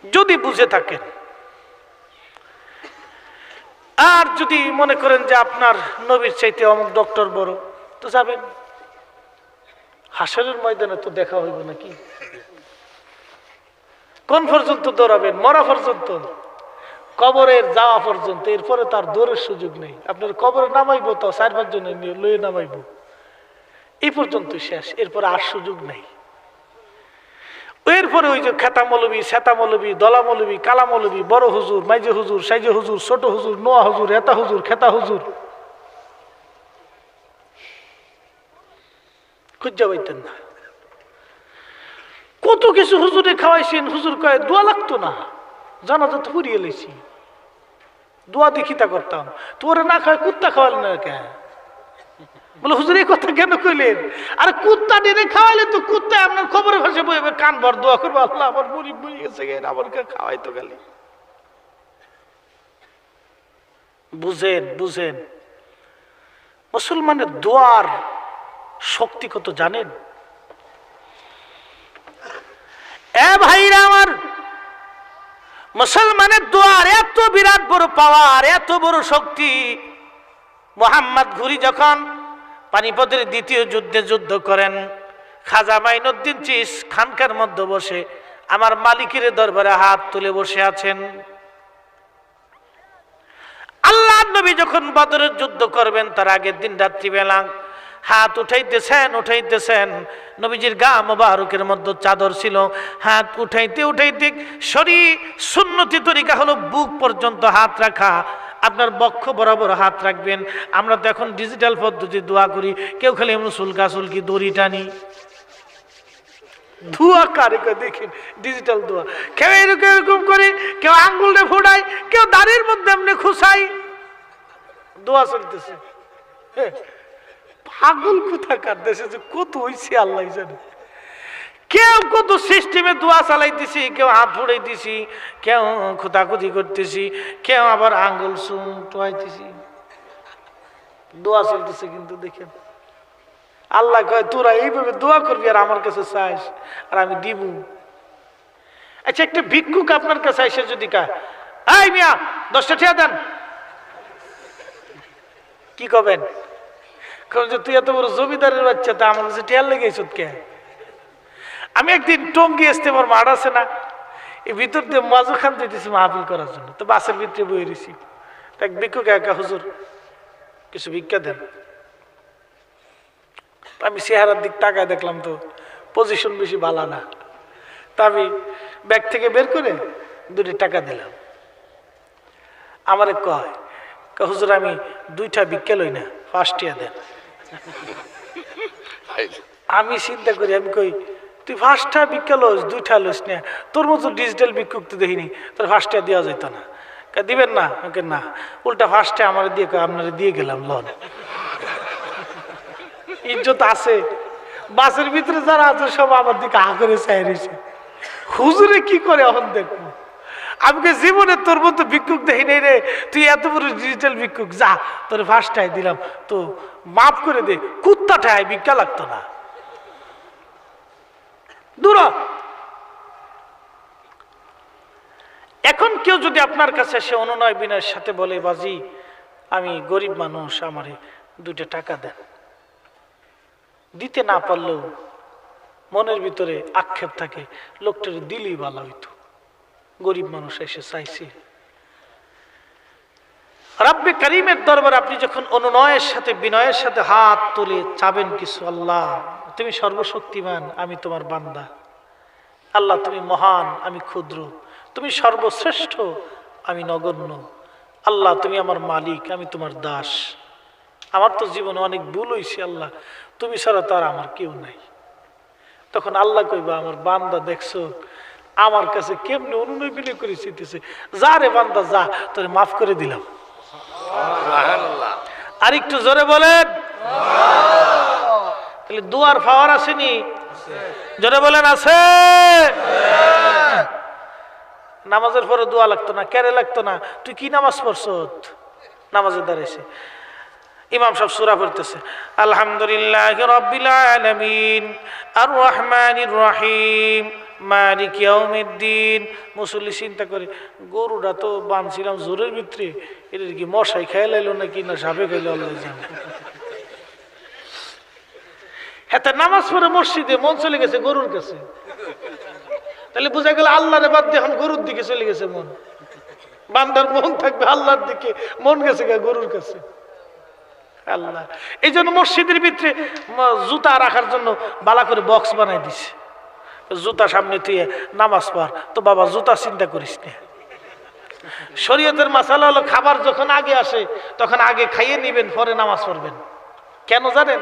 যদি বুঝে থাকেন, আর যদি মনে করেন যে আপনার নবীর চাইতে অমুক ডক্টর বড়, তো যাবেন হাসরের ময়দানে, তো দেখা হইব নাকি? কোন পর্যন্ত দৌড়াবেন? মরা পর্যন্ত, কবরের যাওয়া পর্যন্ত। এরপরে তার দৌড়ের সুযোগ নেই। আপনার কবরে নামাইবো তো 4-5 জনে লয়ে নামাইবো, এই পর্যন্ত শেষ, এরপরে আর সুযোগ নেই। এরপরে ওই যে খেতা মৌলবী, শ্বেতা মৌলবী, দলা মৌলবী, কালা মৌলবী, বড় হুজুর, মাইজে হুজুর, সাইজে হুজুর, ছোট হুজুর, নোয়া হুজুর, হেতা হুজুর, খেতা হুজুর, খুঁজা পাইতেন না। কত কিছু হুজুরে খাওয়াইছেন, হুজুর কয় দোয়া লাগতো না, জানাজা তো পুড়িয়ে লেছি, দোয়া দেখিতা করতাম। তোরে না খাওয়াই কুত্তা খাওয়ালেন না কেন? বলে হুজুর এই কথা কেন কইলেন? আরে কুত্তা ডেনে খাওয়াইলে তো কুত্তা আপনার খবরে ভাসে বইবে, কান ভর দোয়া করবো, আল্লাহ আমার গরিব মরে গেছে, আমার খাওয়াই তো খালি। বুঝেন বুঝেন মুসলমানের দোয়ার শক্তি কত জানেন? এ ভাইরা আমার, মুসলমানের দোয়ার এত বিরাট বড় পাওয়ার, এত বড় শক্তি। মোহাম্মদ ঘুরি যখন পানিপথের দ্বিতীয় যুদ্ধে যুদ্ধ করেন, খাজা মাইনুদ্দিন চিস খানকার মধ্যে বসে আমার মালিকের দরবারে হাত তুলে বসে আছেন। আল্লাহ নবী যখন বদরের যুদ্ধ করবেন তার আগের দিন রাত্রিবেলা হাত উঠাইতেছেন। নবীজির গা মোবারকের মধ্যে চাদর ছিল, হাত উঠাইতে শরীর সুন্নতি তরিকা হলো বুক পর্যন্ত হাত রাখা, আপনার বক্ষ বরাবর হাত রাখবেন। আমরা তো এখন ডিজিটাল পদ্ধতি দোয়া করি, কেউ খালি এমন সুলকা সুলকি দড়ি টানি। ধোয়া কারে দেখেন ডিজিটাল দোয়া, কেউ এরকম করে, কেউ আঙ্গুলে ফোড়ায়, কেউ দাড়ির মধ্যে এমনি খুশাই, দোয়া চলতেছে। পাগল কোথাকার দেশে যে কত হয়েছে আল্লাহ জানে। কেউ কত সিস্টেমে দোয়া চালাইতেছি, কেউ হাত ফুড়াইতেছি, কেউ খুঁতাখুতি করতেছি, কেউ আবার আঙ্গুল টোয়াইতেছি, দোয়া চলতেছে। কিন্তু দেখেন আল্লাহ কয় তোরা এইভাবে দোয়া করবি আর আমার কাছে চাইস আর আমি দিব। আচ্ছা একটা ভিক্ষুক আপনার কাছে এসে যদি কয়, এই মিয়া 10টা টাকা দেন, কি করবেন? কারণ যে তুই এত বড় জমিদারের বাচ্চা, তা আমার কাছে টেয়ার লেগেছ কে? আমি একদিন টঙ্গি ইস্তেমার মাঠ আছে না, এই ভিতর দিয়ে মাজু খান দিতেছি মাহফিল করার জন্য, তো বাসের ভিতরে বই রয়েছি। এক ভিক্ষুক একা, হুজুর কিছু ভিক্ষা দেন। আমি চেহারার দিক তাকায় দেখলাম তো পজিশন বেশি ভালো না, তা আমি ব্যাগ থেকে বের করে 2 টাকা দিলাম। আমারে কয়, হুজুর আমি 2টা ভিক্ষা লই না, 5 টাকা দেন। আমি চিন্তা করি, আমি কই তুই 5টা ভিক্ষা লোস, 2টা লোস না, তোর মতো ডিজিটাল ভিক্ষুক তো দেখিনি, তোর 5 টাকা দেওয়া যেত না। দিবেন না? ওকে না, উল্টা 5 টাকা আমার দিয়ে আপনারা দিয়ে গেলাম লোন। ইজ্জত আছে। বাসের ভিতরে যারা আছে সব আমার দিকে হা করে চাই রয়েছে, হুজুরে কি করে এখন দেখবো। আমি জীবনে তোর মতো ভিক্ষুক দেখি নাই রে, তুই এত বড় ডিজিটাল ভিক্ষুক, যা তোর 5 টাকা দিলাম, তো মাফ করে দে, কুত্তাটায় ভিক্ষা লাগতো না। দূর। এখন কেউ যদি আপনার কাছে এসে অনুনয় বিনয়ের সাথে বলে, বাজি আমি গরিব মানুষ, আমারে 2টা টাকা দেন, দিতে না পারলেও মনের ভিতরে আক্ষেপ থাকে, লোকটার দিলেই ভালো হইতো, গরিব মানুষ এসে চাইছে। রাব্বে কারিমের দরবারে আপনি যখন অনুনয়ের সাথে বিনয়ের সাথে হাত তুলে চাবেন কিছু, আল্লাহ তুমি সর্বশক্তিমান, আমি তোমার বান্দা, আল্লাহ তুমি মহান, আমি ক্ষুদ্র, তুমি সর্বশ্রেষ্ঠ, আমি নগণ্য, আল্লাহ তুমি আমার মালিক, আমি তোমার দাস, আমার তো জীবনে অনেক ভুল হয়েছে, আল্লাহ তুমি ছাড়া তো আর আমার কেউ নাই। তখন আল্লাহ কইবা, আমার বান্দা দেখছো আমার কাছে কেমনে অনুনয় বিনয় করে চিতেছে, যা রে বান্দা যা, তোরে মাফ করে দিলাম। আর একটু জোরে বলেন। তাহলে দুয়ার পাওয়ার আসেনি? জোরে বলেন আছে। নামাজের পরে দোয়া লাগতো না, কেড়ে লাগতো না, তুই কি নামাজ পড়ছ? নামাজের দাঁড়াইছে ইমাম সাহেব সূরা পড়তেছে, আলহামদুলিল্লাহি রাব্বিল আলামিন আর রহমানির রহিম মালিক ইয়াউমিদ্দিন। মুসল্লি চিন্তা করে, গরুটা তো বাঁধছিলাম জোরের ভিতরে, এটা কি মশাই খেয়ে লাইলো নাকি না সাপে খাইলো, আল্লাহ জানে। হ্যাঁ, নামাজ পড়ে মসজিদে মন চলে গেছে গরুর কাছে, তাহলে বোঝা গেল আল্লাহরে বাদ দিয়ে এখন গরুর দিকে চলে গেছে মন। বান্দার মন থাকবে আল্লাহর দিকে, মন গেছে গরুর কাছে। আল্লাহ এই জন্য মসজিদের ভিতরে জুতা রাখার জন্য বালা করে বক্স বানাই দিছে, জুতা সামনে তুই নামাজ পড়। তো বাবা জুতা চিন্তা করিস না। শরীয়তের মাসালা হলো খাবার যখন আগে আসে তখন আগে খাইয়ে নিবেন, পরে নামাজ পড়বেন। কেন জানেন?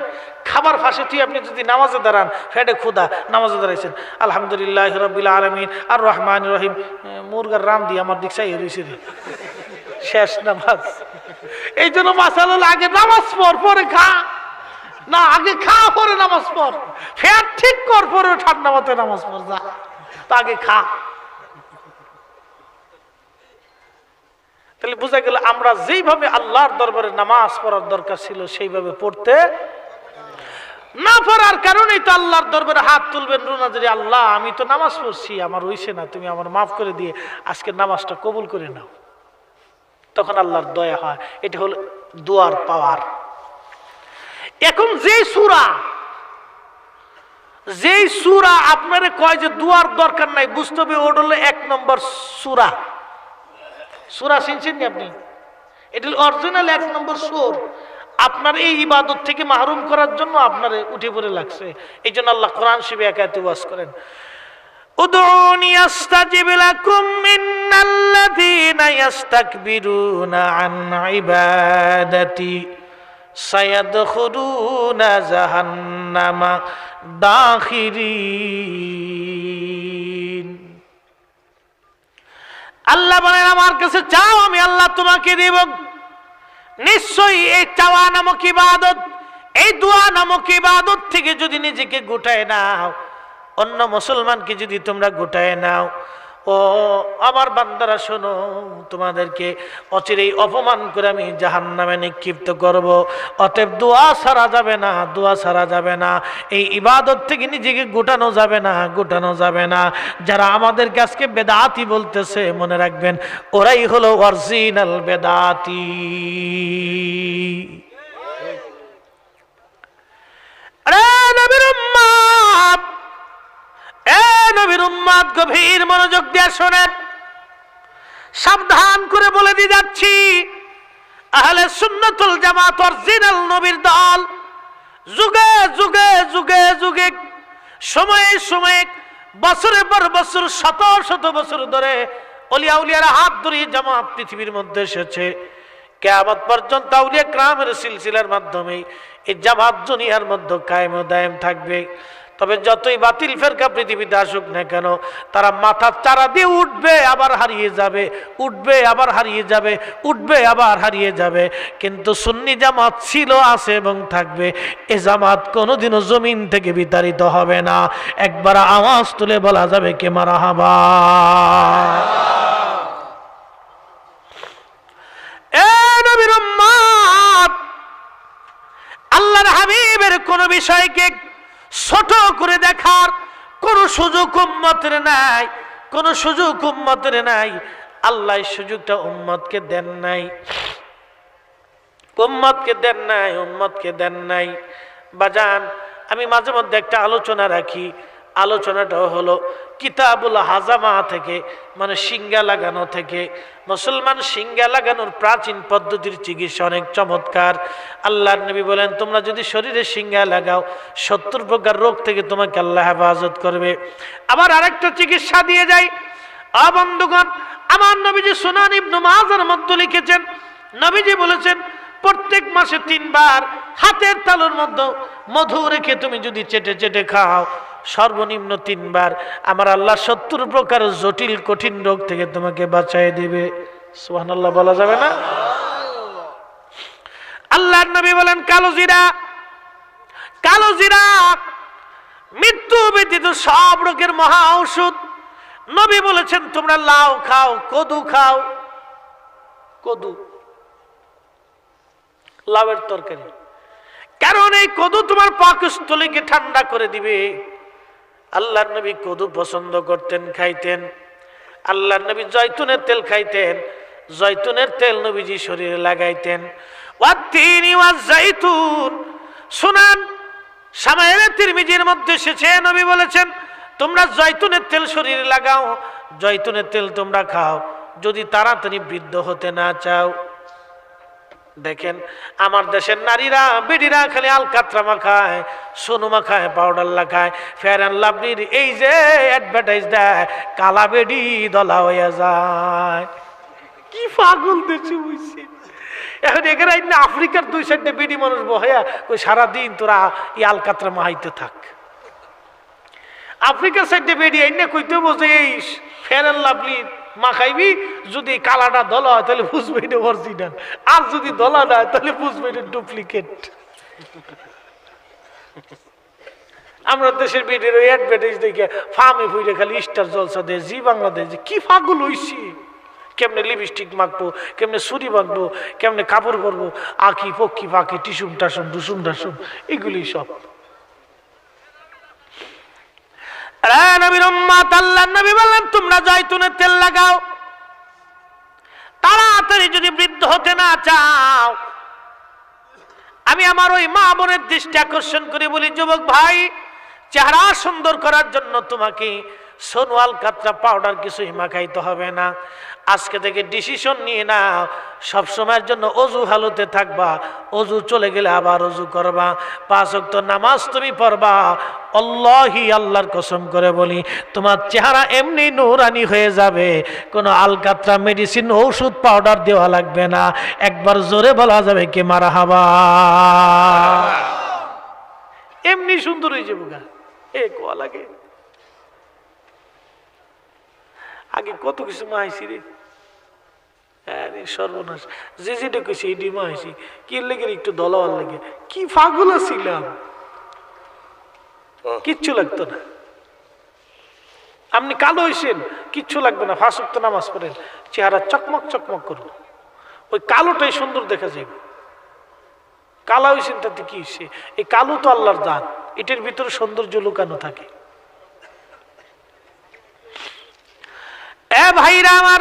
খাবার ফাঁসে তুই আপনি যদি নামাজে দাঁড়ান, ফেটে ক্ষুধা, নামাজে দাঁড়াইছেন, আলহামদুলিল্লাহ রাব্বিল আলামিন আর রহমান রহিম, মুরগার রাম দিয়ে আমার দিক চাই রয়েছে রে, শেষ নামাজ। এই জন্য মাসালা হলো আগে নামাজ পড় পরে খা, না আগে খা পরে নামাজ পড়। ফের ঠিক কর পরে ঠান্ডা মতো নামাজ পড়, যা তো আগে খা। তাহলে বোঝা গেল আমরা যেইভাবে আল্লাহর দরবারে নামাজ পড়ার দরকার ছিল সেইভাবে পড়তে না পারার কারণেই তো আল্লাহর দরবারে হাত তুলবেন রোনাজারি, আল্লাহ আমি তো নামাজ পড়ছি, আমার হইছে না, তুমি আমার মাফ করে দিয়ে আজকে নামাজটা কবুল করে নাও। তখন আল্লাহর দয়া হয়। এটা হলো দুয়ার পাওয়ার। এখন যেই সূরা আপনারে কয় যে দুয়ার দরকার নাই, বুঝতে হবে ওটা হলো 1 নম্বর সূরা। সূরা শুনছেন নি আপনি? এটা অরিজিনাল 1 নম্বর সূর। আপনার এই ইবাদত থেকে মাহরুম করার জন্য আপনারে উঠে পড়ে লাগছে। এই জন্য আল্লাহ কোরআন শরীফে একাতে ওয়াজ করেন, উদউনি আস্তাজিব লাকুম ইন্নাল্লাযীনা ইস্তাকবিরুনা আন ইবাদাতি সায়াদখুলুনা জাহান্নামা দাখিরিন। আল্লাহ বলেন আমার কাছে চাও, আমি আল্লাহ তোমাকে দেব। নিশ্চয়ই এই চাওয়া নামক ইবাদত, এই দোয়া নামক ইবাদত থেকে যদি নিজেকে গোটায় নাও, অন্য মুসলমানকে যদি তোমরা গোটায় নাও, ও আমার বান্দারা শোনো, তোমাদেরকে অচিরেই অপমান করে আমি জাহান্নামে নিক্ষিপ্ত করব। অতএব দোয়া ছাড়া যাবে না, দোয়া ছাড়া যাবে না। এই ইবাদত থেকে নিজেকে গোটানো যাবে না, গোটানো যাবে না। যারা আমাদের কাছে বেদাতি বলতেছে, মনে রাখবেন ওরাই হলো অরিজিনাল বেদাতি। আরে নবীর উম্মত, নবীর উম্মত গভীর মনোযোগ দিয়ে শোনেন, সাবধান করে বলে দিয়ে যাচ্ছি, আহলে সুন্নাতুল জামাত অরিজিনাল নবীর দল। যুগে যুগে যুগে যুগে সময়ে সময়ে বছরের পর বছর, শত শত বছর ধরে ওলিয়া উলিয়ারা হাত ধরে জামাত পৃথিবীর মধ্যে এসেছে। কিয়ামত পর্যন্ত আউলিয়া কিরামের সিলসিলার মাধ্যমে এই জামাত দুনিয়ার মধ্যে কায়েম ও দায়েম থাকবে। তবে যতই বাতিল ফেরকা পৃথিবীতে আসুক না কেন, তারা মাথার চারা দিয়ে উঠবে আবার হারিয়ে যাবে, উঠবে আবার হারিয়ে যাবে, উঠবে আবার হারিয়ে যাবে। কিন্তু সুন্নি জামাত ছিল, আছে এবং থাকবে। এ জামাত কোনোদিনও জমিন থেকে বিতাড়িত হবে না। একবার আওয়াজ তুলে বলা যাবে কে মারহাবা। এ নবীর উম্মত, আল্লাহর হাবিবের কোন বিষয়কে ছোট করে দেখার কোন সুযোগ উম্মতের নাই, কোন সুযোগ উম্মতের নাই। আল্লাহ সুযোগটা উম্মতকে দেন নাই, উম্মতকে দেন নাই, উম্মতকে দেন নাই। বাজান, আমি মাঝে মধ্যে একটা আলোচনা রাখি। আলোচনাটাও হলো কিতাবুল হাজামা থেকে, মানে সিঙ্গা লাগানো থেকে। মুসলমান সিঙ্গা লাগানোর প্রাচীন পদ্ধতির চিকিৎসা অনেক চমৎকার। আল্লাহর নবী বলেন, তোমরা যদি শরীরে সিঙ্গা লাগাও 70 প্রকার রোগ থেকে তোমাকে আল্লাহ হেফাজত করবে। আবার আরেকটা চিকিৎসা দিয়ে যায়। বন্ধুগণ, আমার নবীজি সুনান ইবনে মাজার মধ্যে লিখেছেন, নবীজি বলেছেন প্রত্যেক মাসে 3 বার হাতের তালুর মধ্যে মধু রেখে তুমি যদি চেটে চেটে খাও, সর্বনিম্ন 3 বার, আমার আল্লাহ 70 প্রকার জটিল কঠিন রোগ থেকে তোমাকে বাঁচায় দিবে। সুবহানাল্লাহ বলা যাবে না? আল্লাহর নবী বলেন কালো জিরা, কালো জিরা মৃত্যু ব্যতীত সব রোগের মহা ঔষধ। নবী বলেছেন তোমরা লাউ খাও, কদু খাও। কদু, লাউয়ের তরকারি, কারণ এই কদু তোমার পাকস্থলীকে ঠান্ডা করে দিবে। আল্লাহর নবী কদু পছন্দ করতেন, খাইতেন। আল্লাহর নবী জয়তুনের তেল খাইতেন, জয়তুনের তেল নবীজি শরীরে লাগাইতেন। ওয়াত্তিনি ওয়াজ্জাইতুন, শুনান শামাইলে তিরমিজির মধ্যে এসেছে, নবী বলেছেন তোমরা জয়তুনের তেল শরীরে লাগাও, জয়তুনের তেল তোমরা খাও যদি তাড়াতাড়ি বৃদ্ধ হতে না চাও। দেখেন আমার দেশের নারীরা বেডিরা খালি আলকাতরা মাখায়, সোনু মাখায়, পাউডার লাগায়, ফেয়ার অ্যান্ড লাভলির এই যে অ্যাডভার্টাইজ দেয়, কালা বেডি দলা হইয়া যায়। কি পাগল দেশে হইছে এখন। এখানে আফ্রিকার 2-4টা বেডি মানুষ বহাইয়া ওই সারাদিন তোরা এই আলকাতরা মাহাইতে থাক। আফ্রিকার সাইডে বেডি আইনা কইতে বসে এই ফেয়ার অ্যান্ড লাভলি মাখাইবি, যদি কালাটা দলা হয় তাহলে বুঝবে এটা অরিজিনাল, আর যদি দলা না হয় তাহলে বুঝবে এটা ডুপ্লিকেট। আমরা দেশের বেডের ওই অ্যাডভার্টাইজ দেখে ফার্মে ফুইরে খালি স্টার জলসা দেয়, জি বাংলাদেশ। কি পাগল হইছি, কেমনে লিপস্টিক মাখবো, কেমনে ছুরি মাখবো, কেমনে কাপড় পরবো, আঁকি পক্ষি ফাঁকি টিসুম টাসুম ডুসুম ডাসুম, এগুলি সব। নবীর উম্মত, আল্লাহর নবী বললেন তোমরা জয়তুনের তেল লাগাও, তাড়াতাড়ি যদি বৃদ্ধ হতে না চাও। আমি আমার ওই মা বোনের দৃষ্টি আকর্ষণ করে বলি, যুবক ভাই, চেহারা সুন্দর করার জন্য তোমাকে সোনওয়াল কাতরা পাউডার কিছুই মাখাইতে হবে না। আজকে থেকে ডিসিশন নিয়ে নাও, সবসময়ের জন্য অজু হালতে থাকবা, অজু চলে গেলে আবার অজু করবা, 5 ওয়াক্ত নামাজ তুমি পড়বা। আল্লাহি, আল্লাহর কসম করে বলি, তোমার চেহারা এমনি নূরানি হয়ে যাবে, কোনো আলকাতরা মেডিসিন ঔষধ পাউডার দেওয়া লাগবে না। একবার জোরে বলা যাবে কি মারহাবা। এমনি সুন্দর হয়ে যাবো গা, এ কোয়া লাগে। আগে কত কিছু মাইছি রে, আরে সর্বনাশ, যে যেটা কইছি এই ডিমা হয়েছি, কি লেগে একটু দলাওয়ার লেগে, কি পাগল ছিলাম, কিচ্ছু লাগতো না। আপনি কালো হয়েছেন, কিচ্ছু লাগবে না, 5 ওয়াক্ত নামাজ পড়েন, চেহারা চকমক চকমক করবো, ওই কালোটাই সুন্দর দেখা যাবে। কালা হয়েছেন তাতে কি হয়েছে, এই কালো তো আল্লাহর দান, এটার ভিতরে সৌন্দর্য লুকানো থাকে। এ ভাইরা আমার,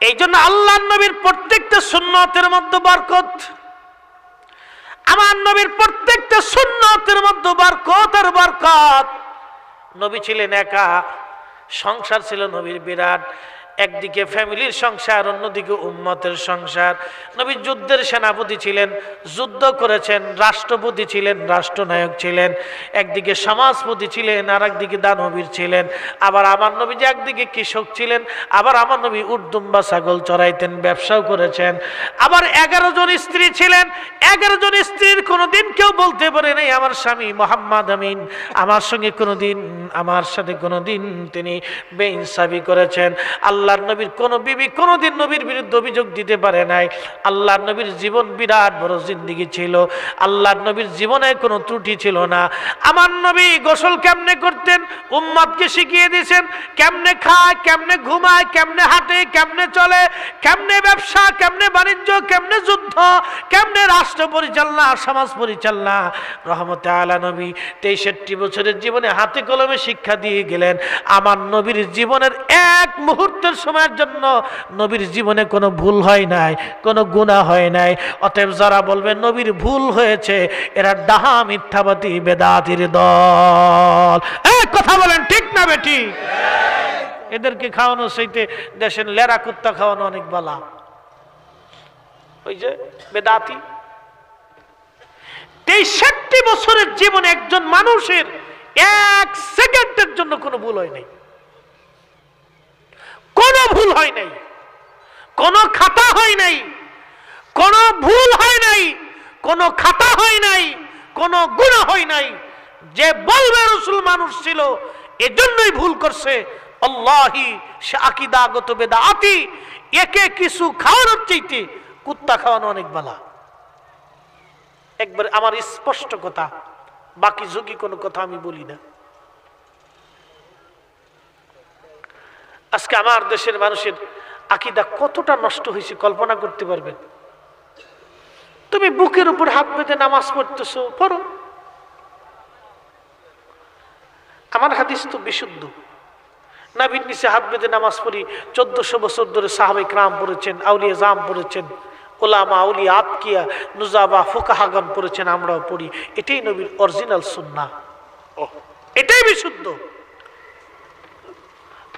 এই জন্য আল্লাহর নবীর প্রত্যেকটা সুন্নতের মধ্যে বরকত, আমার নবীর প্রত্যেকটা সুন্নতের মধ্যে বরকত আর বরকত। নবী ছিলেন একা, সংসার ছিল নবীর বিরাট, একদিকে ফ্যামিলির সংসার, অন্যদিকে উম্মতের সংসার। নবী যুদ্ধের সেনাপতি ছিলেন, যুদ্ধ করেছেন, রাষ্ট্রপতি ছিলেন, রাষ্ট্রনায়ক ছিলেন, একদিকে সমাজপতি ছিলেন, আর একদিকে দানবীর ছিলেন। আবার আমার নবী যে একদিকে কৃষক ছিলেন, আবার আমার নবী উট দুম্বা ছাগল চড়াইতেন, ব্যবসাও করেছেন। আবার 11 জন স্ত্রী ছিলেন, 11 জন স্ত্রীর কোনোদিন কেউ বলতে পারে নাই আমার স্বামী মোহাম্মদ আমিন আমার সঙ্গে কোনোদিন, আমার সাথে কোনোদিন তিনি বেইনসাফি করেছেন। আল্লাহর নবীর কোন বিবি কোনোদিন নবীর বিরুদ্ধে অভিযোগ দিতে পারে নাই। আল্লাহর নবীর জীবন বিরাট বড় জিন্দেগি ছিল, আল্লাহর নবীর জীবনে কোনো ত্রুটি ছিল না। আমার নবী গোসল কেমনে করতেন উম্মতকে শিখিয়ে দিয়েছেন, কেমনে খায়, কেমনে ঘুমায়, কেমনে হাঁটে, কেমনে চলে, কেমনে ব্যবসা, কেমনে বাণিজ্য, কেমনে যুদ্ধ, কেমনে রাষ্ট্র পরিচালনা, সমাজ পরিচালনা। রহমতে আলা নবী 63 বছরের জীবনে হাতে কলমে শিক্ষা দিয়ে গেলেন। আমার নবীর জীবনের এক মুহূর্তের সময়ের জন্য নবীর জীবনে কোনো ভুল হয় নাই, কোনো গুনাহ হয় নাই। অতএব যারা বলবে নবীর ভুল হয়েছে, এরা ডাহা মিথ্যাবাদী বেদাতির দল। এই কথা বলেন ঠিক না বেটি? এদেরকে খাওয়ানো সেইতে দেশের লেরা কুত্তা খাওয়ানো অনেক বালা। ওই যে বেদাতি, 63 বছরের জীবনে একজন মানুষের 1 সেকেন্ডের জন্য কোনো ভুল হয় নাই, কোনো ভুল হয় নাই, কোনো খাতা হয় নাই, কোনো ভুল হয় নাই, কোনো খাতা হয় নাই, কোনো গুনাহ হয় নাই। যে বলবে রাসূল মানুষ ছিল, এজন্যই ভুল করছে, আল্লাহি সে আকীদাগত বেদাতি। একে কিছু খাওয়ানোর চাইতে কুত্তা খাওয়ানো অনেক বালা। একবার আমার স্পষ্ট কথা, বাকি ঝুঁকি কোনো কথা আমি বলি না। আজকে আমার দেশের মানুষের আকীদা কতটা নষ্ট হয়েছে কল্পনা করতে পারবেন? তুমি বুকের উপর হাত বেঁধে নামাজ পড়তেছো, পড়ো। আমার হাদিস তো বিশুদ্ধ, নবীর নিচে হাত বেঁধে নামাজ পড়ি। 1400 বছর ধরে সাহাবায়ে কেরাম পড়েছেন, আউলিয়া জাম পড়েছেন, ওলামা আউলিয়া আতকিয়া নুজাবা ফুকাহাগণ পড়েছেন, আমরাও পড়ি। এটাই নবীর অরিজিনাল সুন্নাহ, এটাই বিশুদ্ধ।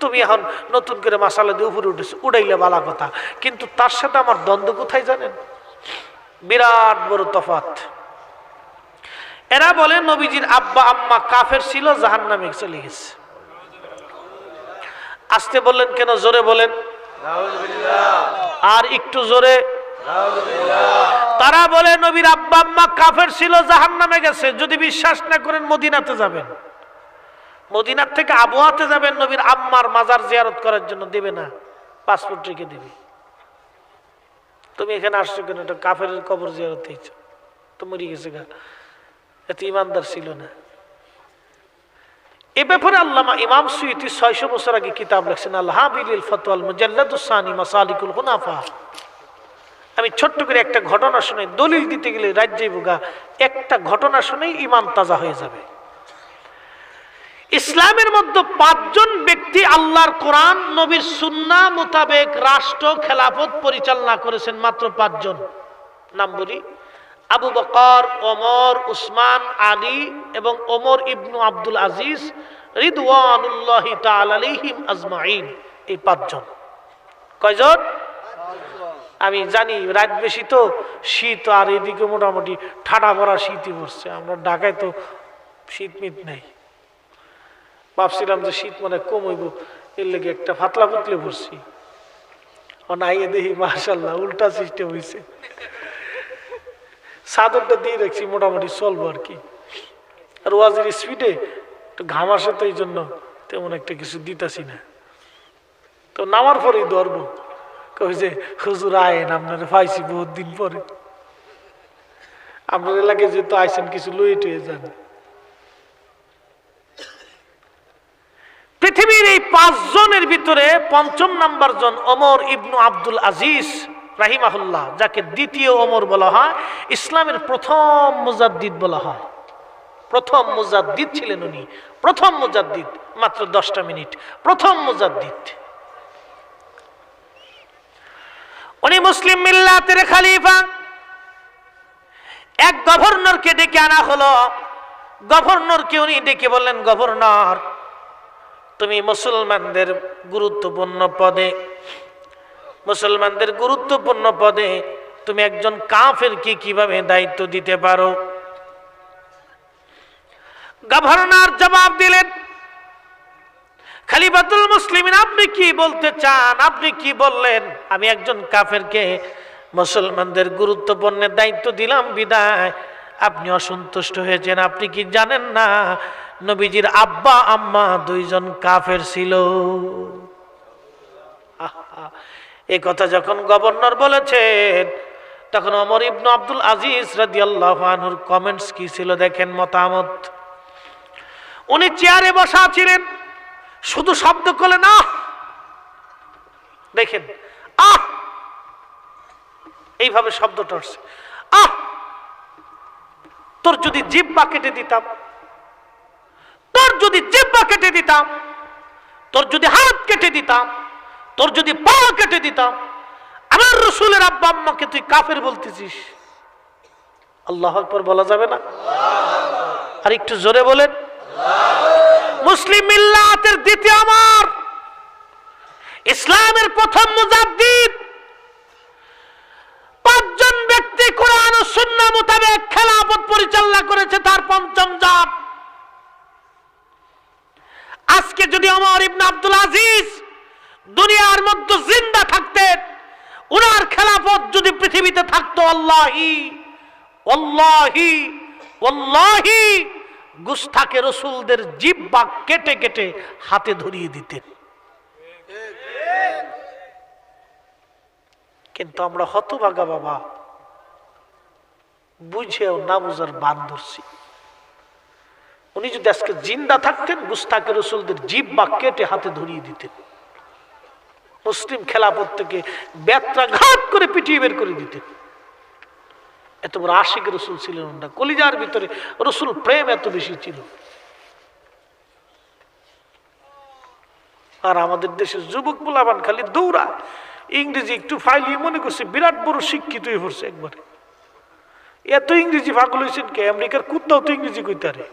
তুমি এখন নতুন করে মাসালা দিয়ে উপরে উঠেছো, উড়াইলে বালা কথা, কিন্তু তার সাথে আমার দ্বন্দ্ব কোথায় জানেন? বিরাট বড় তফাৎ। এরা বলে নবীজির আব্বা আম্মা কাফের ছিল, জাহান্নামে চলে গেছে। আস্তে বললেন কেন, জোরে বলেন, আর একটু জোরে। তারা বলে নবীর আব্বা আম্মা কাফের ছিল, জাহান্নামে গেছে। যদি বিশ্বাস না করেন মদিনাতে যাবেন, মদিনার থেকে আবহাওয়াতে যাবেন, নবীর আম্মার মাজার জিয়ারত করার জন্য দেবে না, পাসপোর্ট রেখে দিবে। তুমি এখানে আসছো কেন, এটা কাফের কবর জিয়ারত হয়েছে, তো মরে গেছে গা, এত ইমানদার ছিল না। এ ব্যাপারে আল্লামা ইমাম সুয়ুতি 600 বছর আগে কিতাব লিখছেন, আল হাবিলিল ফতওয়াল মুজাল্লাদুস সানি মাসালিকুল হুনাফা। আমি ছোট্ট করে একটা ঘটনা শুনে, দলিল দিতে গেলে রাজ্যে বুগা, একটা ঘটনা শুনেই ইমান তাজা হয়ে যাবে। ইসলামের মধ্যে 5 জন ব্যক্তি আল্লাহর কোরআন নবীর সুন্নাহ মোতাবেক রাষ্ট্র খেলাফত পরিচালনা করেছেন, মাত্র 5 জন। নাম বলি, আবু বকর, ওমর, উসমান, আলী এবং ওমর ইবনু আব্দুল আজিজ রিদওয়ানুল্লাহি তাআলা আলাইহিম আজমাইন। এই 5 জন। কয়জন? আমি জানি রাত বেশি তো, শীত, আর এদিকে মোটামুটি ঠাডা ভরা শীতই পড়ছে। আমরা ঢাকায় তো শীত মিট নেই, ভাবছিলাম যে শীত মানে কম হইব, এর লেগে একটা ফাতলা পুতলে পড়ছি। অনাইয়ে দেখি মাশাআল্লাহ উল্টা সিস্টেম হয়েছে। চাদরটা দিয়ে রাখছি, মোটামুটি চলবো আর কি। আর ওয়াজের স্পিডে একটু ঘাম আসে, তো এই জন্য তেমন একটা কিছু দিতাছি না। তো নামার পরেই ধরবো, কই যে হুজুর আয়েন, আপনারা পাইছি বহুত দিন পরে, আপনার এলাকায় যেহেতু আইসেন কিছু লইয়ে টুয়ে যান। পৃথিবীর এই 5 জনের ভিতরে 5ম নাম্বার জন ওমর ইবনু আব্দুল আজিজ রাহিমাহুল্লাহ, যাকে দ্বিতীয় ওমর বলা হয়, ইসলামের প্রথম মুজাদ্দিদ বলা হয়। প্রথম মুজাদ্দিদ ছিলেন উনি, প্রথম মুজাদ্দিদ। মাত্র 10টা মিনিট, প্রথম মুজাদ্দিদ। উনি মুসলিম মিল্লাতের খলিফা। এক গভর্নরকে ডেকে আনা হলো। গভর্নরকে উনি ডেকে বললেন, গভর্নর, তুমি মুসলমানদের গুরুত্বপূর্ণ পদে তুমি একজন কাফেরকে কিভাবে দায়িত্ব দিতে পারো? গভর্নর জবাব দিলেন, খলিফাতুল মুসলিমিন, আপনি কি বলতে চান? আপনি কি বললেন? আমি একজন কাফেরকে মুসলমানদের গুরুত্বপূর্ণ দায়িত্ব দিলাম বিদায় আপনি অসন্তুষ্ট হয়েছেন। আপনি কি জানেন না নবীজির আব্বা আম্মা 2 জন কাফের ছিল? এই কথা যখন গভর্নর বলেছেন, তখন ওমর ইবনে আব্দুল আজিজ রাদিয়াল্লাহু আনহুর কমেন্টস কি ছিল দেখেন, মতামত। উনি চেয়ারে বসা ছিলেন, শুধু শব্দ করলেন আহ। দেখেন, আহ, এইভাবে শব্দটা আসছে, আহ। তোর যদি জিহ্বা কেটে দিতাম, তোর যদি জিহ্বা কেটে দিতাম, তোর যদি হাত কেটে দিতাম, তোর যদি পা কেটে দিতাম, আমার রাসূলের আব্বা আম্মাকে তুই কাফের বলতেছিস? আল্লাহু আকবার বলা যাবে না? আর একটু জোরে বলেন। মুসলিম মিল্লাতের দ্বিতীয় ওমর, ইসলামের প্রথম মুজাদ্দিদ, 5 জন ব্যক্তি কোরআন ও সুন্নাহ মোতাবেক খেলাফত পরিচালনা করেছে, তার 5ম জন। আজকে যদি ওমর ইবনে আব্দুল আজিজ দুনিয়ার মধ্যে জিন্দা থাকতেন, উনার খেলাফত যদি পৃথিবীতে থাকতো, আল্লাহি ওয়াল্লাহি ওয়াল্লাহি গুস্তাখে রাসূলদের জিহ্বা কেটে কেটে হাতে ধরিয়ে দিতেন। কিন্তু আমরা হতভাগা বাবা, বুঝেও না বুঝার বান ধরছি। উনি যদি আজকে জিন্দা থাকতেন, গুস্তাখে রাসূলদের জিহ্বা কেটে হাতে ধরিয়ে দিতেন, মুসলিম খেলাফত থেকে বেত্রাঘাত করে পিটিয়ে বের করে দিতেন। এত বড় আশিক রাসূল ছিলেন না, কলিজার ভিতরে রাসূল প্রেম এত বেশি ছিল। আর আমাদের দেশের যুবক পোলাপান খালি দৌড়ায়, ইংরেজি একটু ফাইলিয়ে মনে করছে বিরাট বড় শিক্ষিত হয়ে পড়ছে একবারে। এত ইংরেজি পাগল হয়েছেন কে? আমেরিকার কুত্তাও তো ইংরেজি কইতারে।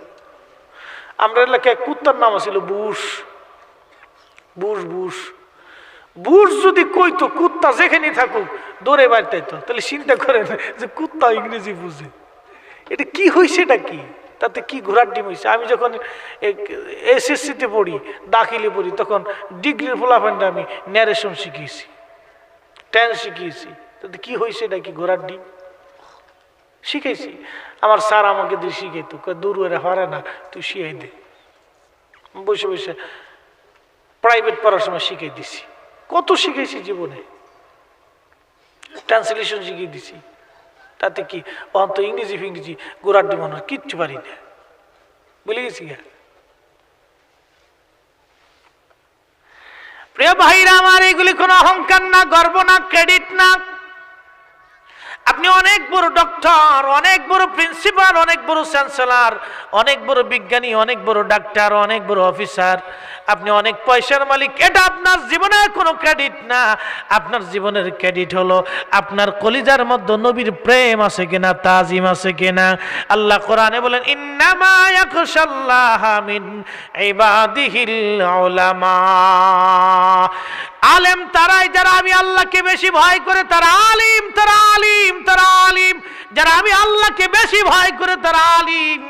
আমরা এলাকায় কুত্তার নাম ছিল বুশ। বুশ বুশ বুড় যদি কইতো কুত্তা যেখানে থাকুক দৌড়ে বাড়তে তো, তাহলে চিন্তা করেন যে কুত্তা ইংরেজি বুঝে। এটা কি হয়েছে, এটা কি, তাতে কি ঘোড়ার ডিম হয়েছে। আমি যখন এসএসসিতে পড়ি, দাখিলে পড়ি, তখন ডিগ্রির ফলাফলটা আমি ন্যারেশন শিখিয়েছি, টেন্স শিখিয়েছি। তাতে কি হয়েছে, এটা কি ঘোড়ার ডিম শিখাইছি। আমার স্যার আমাকে দিয়ে শিখাইতো, দূর এরা হারে না, তুই শিখাই দে। বসে বসে প্রাইভেট পড়ার সময় শিখাই দিছি, কত শিখেছি জীবনে, ট্রান্সলেশন শিখিয়ে দিছি। তাতে কি অন্ত ইংরেজি ফিংরেজি গোড়ার ডিমানো কিচ্ছু পারি না, বলে গেছি। প্রিয় ভাইরা আমার, এগুলি কোনো অহংকার না, গর্ব না, ক্রেডিট না। আপনি অনেক বড় ডক্টর, অনেক বড় প্রিন্সিপাল, অনেক বড় চ্যান্সেলর, অনেক বড় বিজ্ঞানী, অনেক বড় ডাক্তার, অনেক বড় অফিসার, আপনি অনেক পয়সার মালিক, এটা আপনার জীবনের কোনো ক্রেডিট না। আপনার জীবনের ক্রেডিট হলো আপনার কলিজার মধ্যে নবীর প্রেম আছে কিনা, তাজিম আছে কিনা। আল্লাহ কোরআনে বলেন, ইন্নামা ইয়াখশাল্লাহা মিন ইবাদিহিল উলামা। আলেম তারাই যারা আমি আল্লাহকে বেশি ভয় করে, তারা আলিম, তারা আলিম, তারা আলিম। যারা আমি আল্লাহকে বেশি ভয় করে তারা আলিম।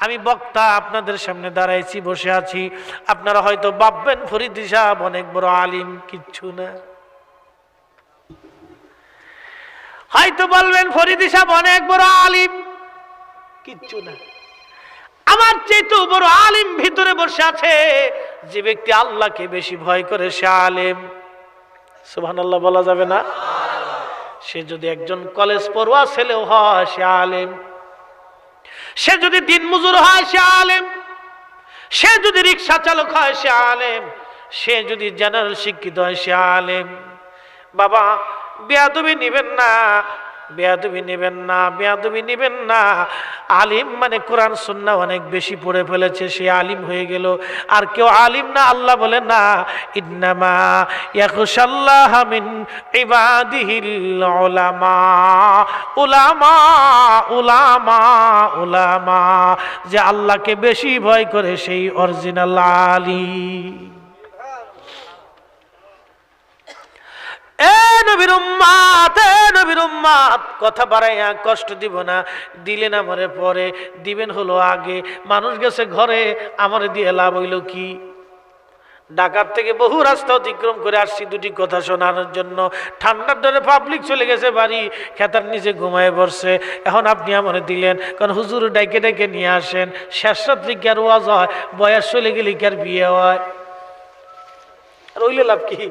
আমি বক্তা আপনাদের সামনে দাঁড়াইছি, বসে আছি, আপনারা হয়তো ভাববেন ফরিদী সাহেব অনেক বড় আলিম, কিচ্ছু না। হয়তো বলবেন ফরিদী সাহেব অনেক বড় আলিম, কিচ্ছু না। আমার চেয়েও বড় আলিম ভিতরে বসে আছে। যে ব্যক্তি আল্লাহকে বেশি ভয় করে সে আলেম। সুবহানাল্লাহ বলা যাবে না? সে যদি একজন কলেজ পড়ুয়া ছেলেও হয় সে আলেম, সে যদি দিন মজুর হয় সে আলেম, সে যদি রিক্সা চালক হয় সে আলেম, সে যদি জেনারেল শিক্ষিত হয় সে আলেম। বাবা বেয়াদবি নিবেন না, বেয়াদবি নিবেন না, বেয়াদবি নিবেন না। আলিম মানে কোরআন সুন্নাহ অনেক বেশি পড়ে ফেলেছে, সে আলিম হয়ে গেল। আর কেউ আলিম না, আল্লাহ বলেন না, ইন্নামা ইয়াখশাল্লাহা মিন ইবাদিহিল উলামা। উলামা, উলামা, উলামা, যে আল্লাহকে বেশি ভয় করে সেই অরিজিনাল আলিম। নবীর উম্মত, নবীর উম্মত, কথা বাড়াইয়া কষ্ট দিব না। দিলেন আমারে পরে, দিবেন হলো আগে। মানুষ গেছে ঘরে, আমারে দিয়ে লাভ হইল কি? ঢাকার থেকে বহু রাস্তা অতিক্রম করে আসছি দুটি কথা শোনানোর জন্য। ঠান্ডার ডরে পাবলিক চলে গেছে বাড়ি, খেতার নিচে ঘুমায় পড়ছে। এখন আপনি আমারে দিলেন, কারণ হুজুর ডাইকে ডাইকে নিয়ে আসেন। শেষ রাত্রি কি আর ওয়াজ হয়? বয়স চলে গেলে কি আর বিয়ে হয়? আর ওইলে লাভ কি?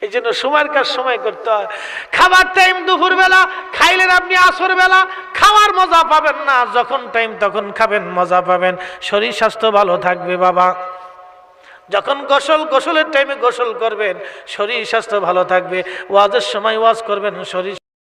এই জন্য সময়ের কাজ সময় করতে হয়। খাবার টাইম দুপুর বেলা, খাইলেন আপনি আসর বেলা, খাওয়ার মজা পাবেন না। যখন টাইম তখন খাবেন, মজা পাবেন, শরীর স্বাস্থ্য ভালো থাকবে। বাবা যখন গোসলের টাইমে গোসল করবেন, শরীর স্বাস্থ্য ভালো থাকবে। ওয়াজের সময় ওয়াজ করবেন, শরীর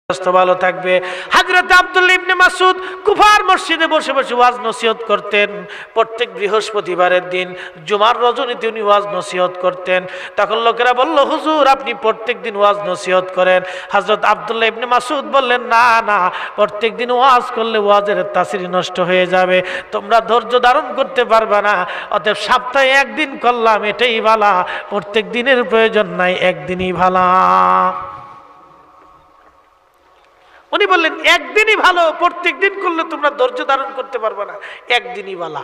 স্বাস্থ্য ভালো থাকবে। হযরত আব্দুল্লাহ ইবনে মাসউদ কুফার মসজিদে বসে বসে ওয়াজ নসিহত করতেন। প্রত্যেক বৃহস্পতিবারের দিন জুমার রজনীতে উনি ওয়াজ নসিহত করতেন। তখন লোকেরা বলল, হুজুর আপনি প্রত্যেক দিন ওয়াজ নসিহত করেন। হযরত আব্দুল্লাহ ইবনে মাসউদ বললেন, না না, প্রত্যেক দিন ওয়াজ করলে ওয়াজের তাসির নষ্ট হয়ে যাবে, তোমরা ধৈর্য ধারণ করতে পারবে না। অতএব সপ্তাহে একদিন করলাম, এটাই ভালো। প্রত্যেক দিনের প্রয়োজন নাই, একদিনই ভালো। উনি বললেন একদিনই ভালো, প্রত্যেক দিন করলে তোমরা ধৈর্য ধারণ করতে পারবে না, একদিনই ভালো।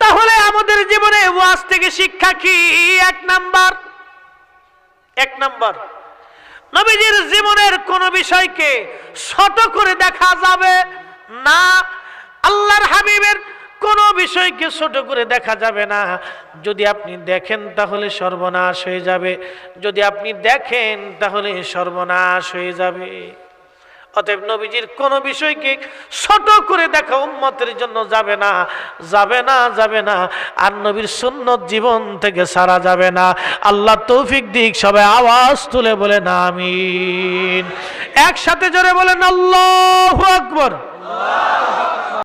তাহলে আমাদের জীবনে ওয়াজ থেকে শিক্ষা কি? এক নাম্বার, নবীজির জীবনের কোন বিষয়কে ছোট করে দেখা যাবে না। আল্লাহর হাবিবের কোন বিষয়কে ছোট করে দেখা যাবে না। যদি আপনি দেখেন তাহলে সর্বনাশ হয়ে যাবে, যদি আপনি দেখেন তাহলে সর্বনাশ হয়ে যাবে। অতএব নবীজির কোন বিষয়কে ছোট করে দেখা উম্মতের জন্য যাবে না, যাবে না, যাবে না। আর নবীর সুন্নত জীবন থেকে সারা যাবে না। আল্লাহ তৌফিক দিক। সবাই আওয়াজ তুলে বলেন আমিন। একসাথে জোরে বলেন আল্লাহু আকবার।